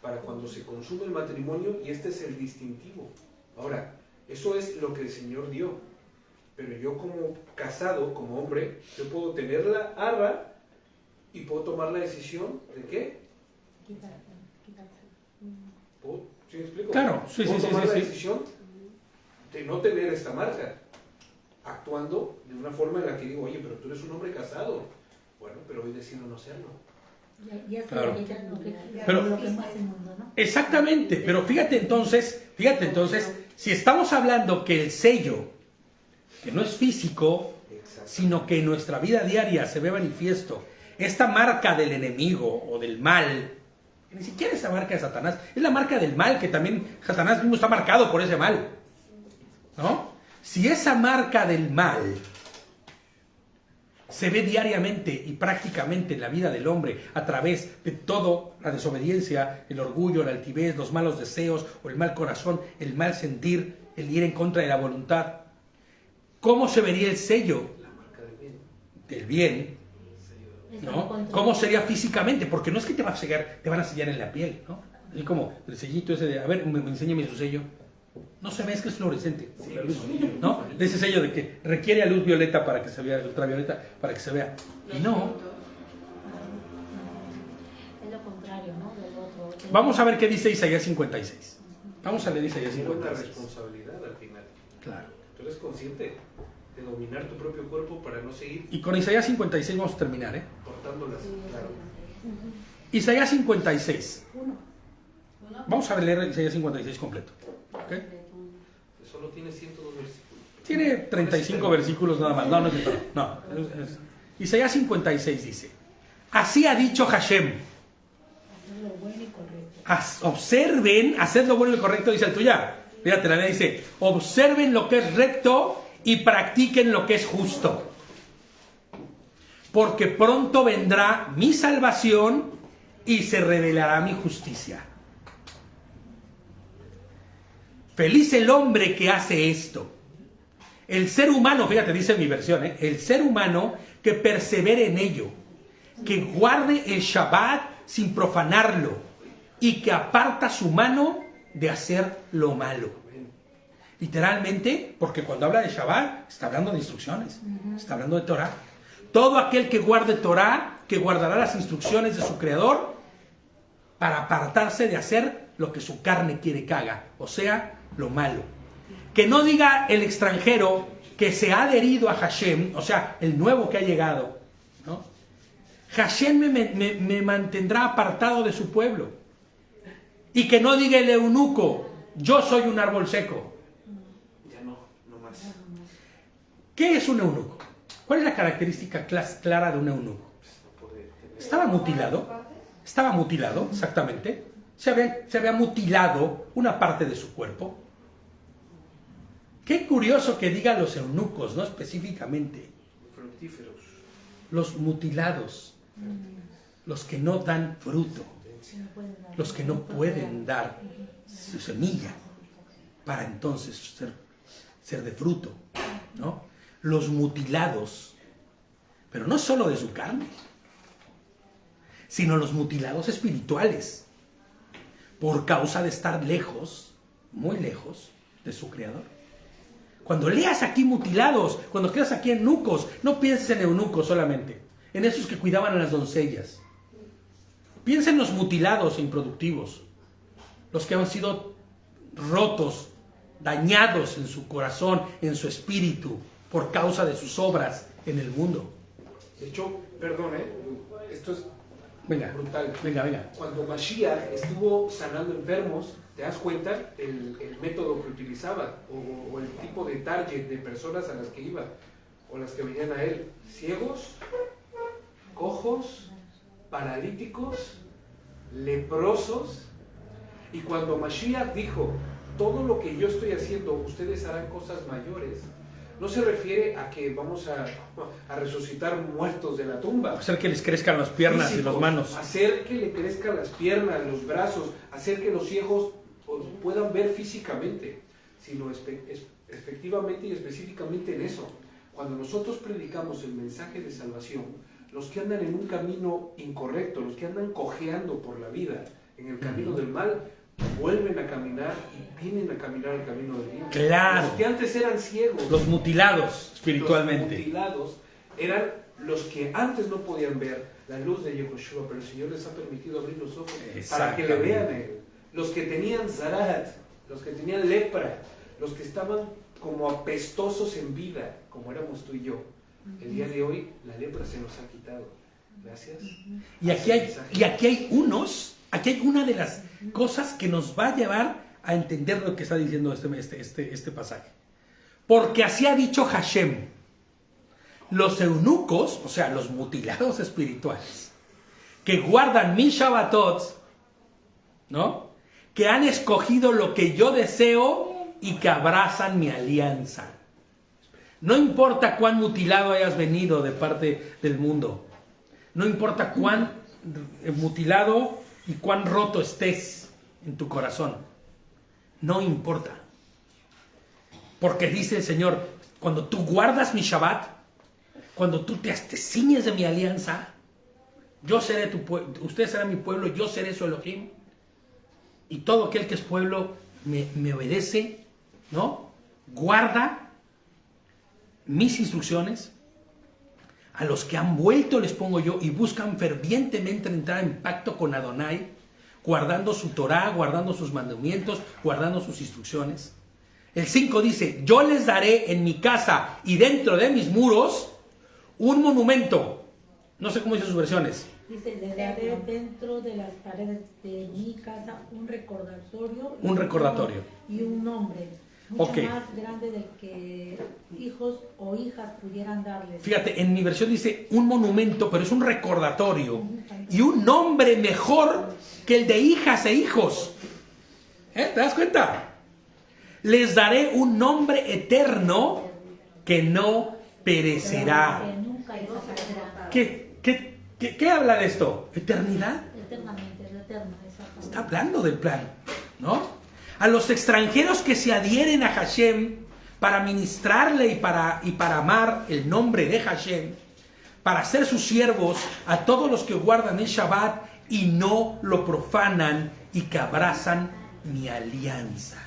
para cuando se consume el matrimonio, y este es el distintivo. Ahora, eso es lo que el Señor dio. Pero yo como casado, como hombre, yo puedo tener la arra y puedo tomar la decisión de ¿qué? ¿Sí me explico? Claro, sí, puedo sí, tomar la sí. decisión de no tener esta marca, actuando de una forma en la que digo, oye, pero tú eres un hombre casado. Bueno, pero hoy decido no serlo. Ya Claro. Pero, Pero- lo que más el mundo, ¿no? Exactamente, pero fíjate entonces, si estamos hablando que el sello, que no es físico, sino que en nuestra vida diaria se ve manifiesto, esta marca del enemigo o del mal, que ni siquiera es la marca de Satanás, es la marca del mal, que también Satanás mismo está marcado por ese mal, ¿no? Si esa marca del mal se ve diariamente y prácticamente en la vida del hombre a través de todo, la desobediencia, el orgullo, la altivez, los malos deseos o el mal corazón, el mal sentir, el ir en contra de la voluntad, ¿cómo se vería el sello La marca del bien? ¿No? ¿Cómo sería físicamente? Porque no es que te van a sellar en la piel, ¿no? Así como el sellito ese de, a ver, enséñame su sello. No se ve, es que es fluorescente, por la luz, ¿no? De ese sello de que requiere a luz violeta para que se vea, ultravioleta para que se vea. Y no. Es lo contrario, ¿no? Del otro. Vamos a ver qué dice Isaías 56. Vamos a leer Isaías Es buena 56. responsabilidad al final. Claro. Tú eres consciente de dominar tu propio cuerpo para no seguir Y con Isaías 56 vamos a terminar, ¿eh? portándolas. Claro. Isaías 56. Uno. Vamos a leer Isaías 56 completo. ¿Ok? Solo tiene 102 versículos. Tiene 35 versículos nada más. No, no es de todo. No. Isaías 56 dice: Así ha dicho Hashem. Hacer lo bueno y correcto. Observen, haced lo bueno y correcto, dice el tuya. Fíjate, la Biblia dice: observen lo que es recto y practiquen lo que es justo. Porque pronto vendrá mi salvación y se revelará mi justicia. Feliz el hombre que hace esto. El ser humano, fíjate, dice mi versión, el ser humano que persevere en ello, que guarde el Shabbat sin profanarlo y que aparta su mano de hacer lo malo. Literalmente, porque cuando habla de Shabbat, está hablando de instrucciones, está hablando de Torah. Todo aquel que guarde Torah, que guardará las instrucciones de su Creador para apartarse de hacer lo que su carne quiere que haga, o sea, lo malo. Que no diga el extranjero que se ha adherido a Hashem, o sea, el nuevo que ha llegado, ¿no? Hashem me mantendrá apartado de su pueblo. Y que no diga el eunuco, yo soy un árbol seco. Ya no más. ¿Qué es un eunuco? ¿Cuál es la característica clara de un eunuco? Estaba mutilado, exactamente. Se había mutilado una parte de su cuerpo. Qué curioso que diga los eunucos, ¿no? Específicamente. Fructíferos. Los mutilados. Los que no dan fruto. Los que no pueden dar su semilla para entonces ser de fruto, ¿no? Los mutilados, pero no solo de su carne, sino los mutilados espirituales, por causa de estar lejos, muy lejos de su Creador. Cuando leas aquí mutilados, cuando leas aquí eunucos, no pienses en eunucos solamente, en esos que cuidaban a las doncellas. Piensa en los mutilados e improductivos, los que han sido rotos, dañados en su corazón, en su espíritu, por causa de sus obras en el mundo. De hecho, perdón, esto es Venga, brutal. venga. Cuando Mashiach estuvo sanando enfermos, ¿te das cuenta el método que utilizaba? O el tipo de target de personas a las que iba, o las que venían a él. Ciegos, cojos, paralíticos, leprosos. Y cuando Mashiach dijo, todo lo que yo estoy haciendo, ustedes harán cosas mayores, no se refiere a que vamos a resucitar muertos de la tumba. Hacer que les crezcan las piernas y Físico, las manos. hacer que le crezcan las piernas, los brazos, hacer que los ciegos puedan ver físicamente, sino efectivamente y específicamente en eso. Cuando nosotros predicamos el mensaje de salvación, los que andan en un camino incorrecto, los que andan cojeando por la vida, en el camino del mal, vuelven a caminar y vienen a caminar el camino del bien. Claro. Los que antes eran ciegos, Los mutilados espiritualmente. los mutilados eran los que antes no podían ver la luz de Yehoshua, pero el Señor les ha permitido abrir los ojos para que le vean a Él. Los que tenían zarat, los que tenían lepra, los que estaban como apestosos en vida, como éramos tú y yo. El día de hoy la lepra se nos ha quitado. Gracias. Y aquí hay una de las cosas que nos va a llevar a entender lo que está diciendo este pasaje. Porque así ha dicho Hashem: los eunucos, o sea, los mutilados espirituales, que guardan mis Shabbatot, ¿no? Que han escogido lo que yo deseo y que abrazan mi alianza. No importa cuán mutilado hayas venido de parte del mundo, no importa cuán mutilado y cuán roto estés en tu corazón, no importa. Porque dice el Señor, cuando tú guardas mi Shabbat, cuando tú te ciñes de mi alianza, yo seré tu pueblo, usted será mi pueblo, yo seré su Elohim, y todo aquel que es pueblo me obedece, ¿no? Guarda mis instrucciones. A los que han vuelto les pongo yo y buscan fervientemente entrar en pacto con Adonai, guardando su Torah, guardando sus mandamientos, guardando sus instrucciones. El 5 dice: yo les daré en mi casa y dentro de mis muros un monumento. No sé cómo dicen sus versiones. Dice: les daré dentro de las paredes de mi casa un recordatorio. Un recordatorio. Y un nombre. Mucho Ok. más grande del que hijos o hijas pudieran darles. Fíjate, en mi versión dice un monumento, pero es un recordatorio. Y un nombre mejor que el de hijas e hijos. ¿Te das cuenta? Les daré un nombre eterno que no perecerá. Que nunca desaparecerá. ¿Qué habla de esto? ¿Eternidad? Eternamente, es eterna, exactamente. Está hablando del plan, ¿no? A los extranjeros que se adhieren a Hashem para ministrarle y para amar el nombre de Hashem, para ser sus siervos, a todos los que guardan el Shabbat y no lo profanan y que abrazan mi alianza.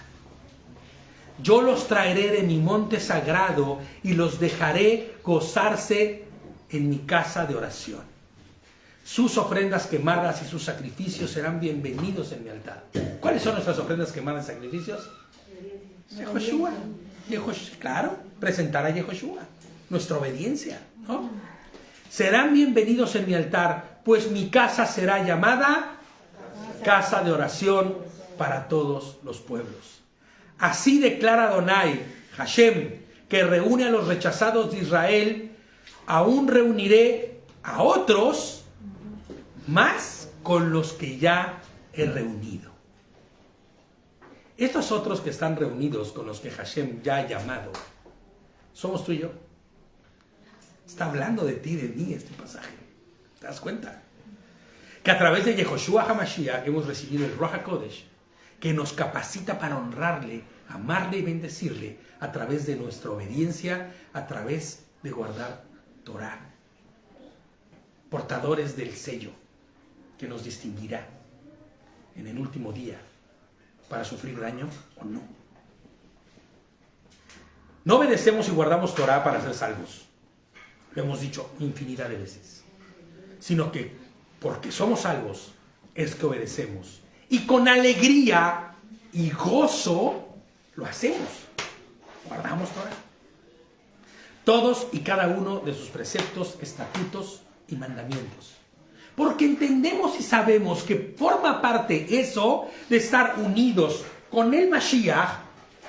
Yo los traeré de mi monte sagrado y los dejaré gozarse en mi casa de oración. Sus ofrendas quemadas y sus sacrificios serán bienvenidos en mi altar. ¿Cuáles son nuestras ofrendas quemadas y sacrificios? Yehoshua. Claro, presentar a Yehoshua. Nuestra obediencia, ¿no? Serán bienvenidos en mi altar, pues mi casa será llamada casa de oración para todos los pueblos. Así declara Adonai, Hashem, que reúne a los rechazados de Israel. Aún reuniré a otros más con los que ya he reunido. Estos otros que están reunidos con los que Hashem ya ha llamado, somos tú y yo. Está hablando de ti, de mí, este pasaje. ¿Te das cuenta? Que a través de Yehoshua HaMashiach hemos recibido el Ruach HaKodesh, que nos capacita para honrarle, amarle y bendecirle a través de nuestra obediencia, a través de guardar Torah. Portadores del sello que nos distinguirá en el último día para sufrir daño o no. No obedecemos y guardamos Torah para ser salvos. Lo hemos dicho infinidad de veces. Sino que porque somos salvos es que obedecemos. Y con alegría y gozo lo hacemos. Guardamos Torah. Todos y cada uno de sus preceptos, estatutos y mandamientos. Porque entendemos y sabemos que forma parte eso de estar unidos con el Mashiach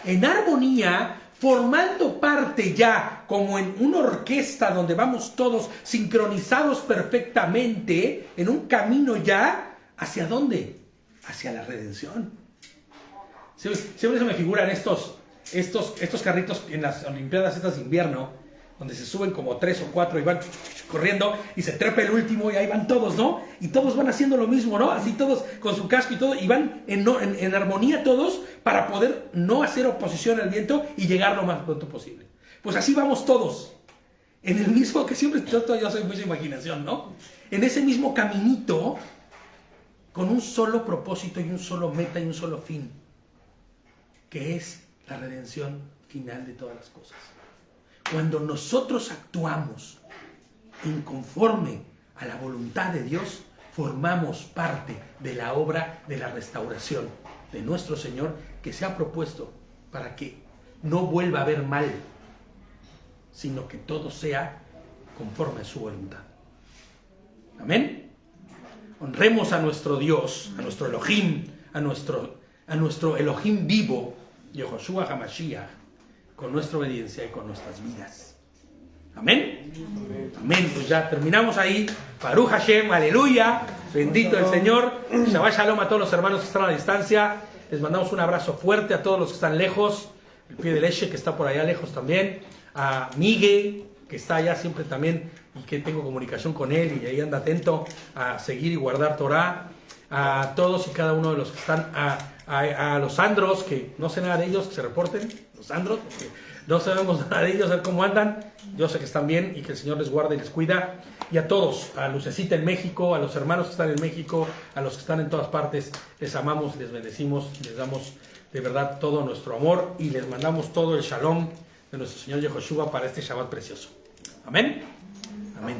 en armonía, formando parte ya como en una orquesta donde vamos todos sincronizados perfectamente en un camino ya ¿hacia dónde? Hacia la redención. Siempre se me figuran estos estos carritos en las Olimpiadas estas de invierno, donde se suben como 3 o 4 y van corriendo y se trepa el último y ahí van todos, ¿no? Y todos van haciendo lo mismo, ¿no? Así todos con su casco y todo, y van en armonía todos para poder no hacer oposición al viento y llegar lo más pronto posible. Pues así vamos todos, en el mismo, que siempre yo soy mucha imaginación, ¿no? En ese mismo caminito, con un solo propósito y un solo meta y un solo fin, que es la redención final de todas las cosas. Cuando nosotros actuamos en conforme a la voluntad de Dios, formamos parte de la obra de la restauración de nuestro Señor, que se ha propuesto para que no vuelva a haber mal, sino que todo sea conforme a su voluntad. Amén. Honremos a nuestro Dios, a nuestro Elohim, a nuestro Elohim vivo, Yehoshua HaMashiach, con nuestra obediencia y con nuestras vidas. Amén. Amén. Pues ya terminamos ahí. Baruch Hashem, aleluya. Bendito el Señor. Shabbat Shalom a todos los hermanos que están a la distancia. Les mandamos un abrazo fuerte a todos los que están lejos. El pie de leche que está por allá lejos también. A Miguel, que está allá siempre también y que tengo comunicación con él y ahí anda atento a seguir y guardar Torah. A todos y cada uno de los que están, a los andros, que no sé nada de ellos, que se reporten, los andros, porque no sabemos nada de ellos, a ver cómo andan. Yo sé que están bien y que el Señor les guarda y les cuida. Y a todos, a Lucecita en México, a los hermanos que están en México, a los que están en todas partes, les amamos, les bendecimos, les damos de verdad todo nuestro amor y les mandamos todo el shalom de nuestro Señor Yehoshua para este Shabbat precioso. Amén. Amén.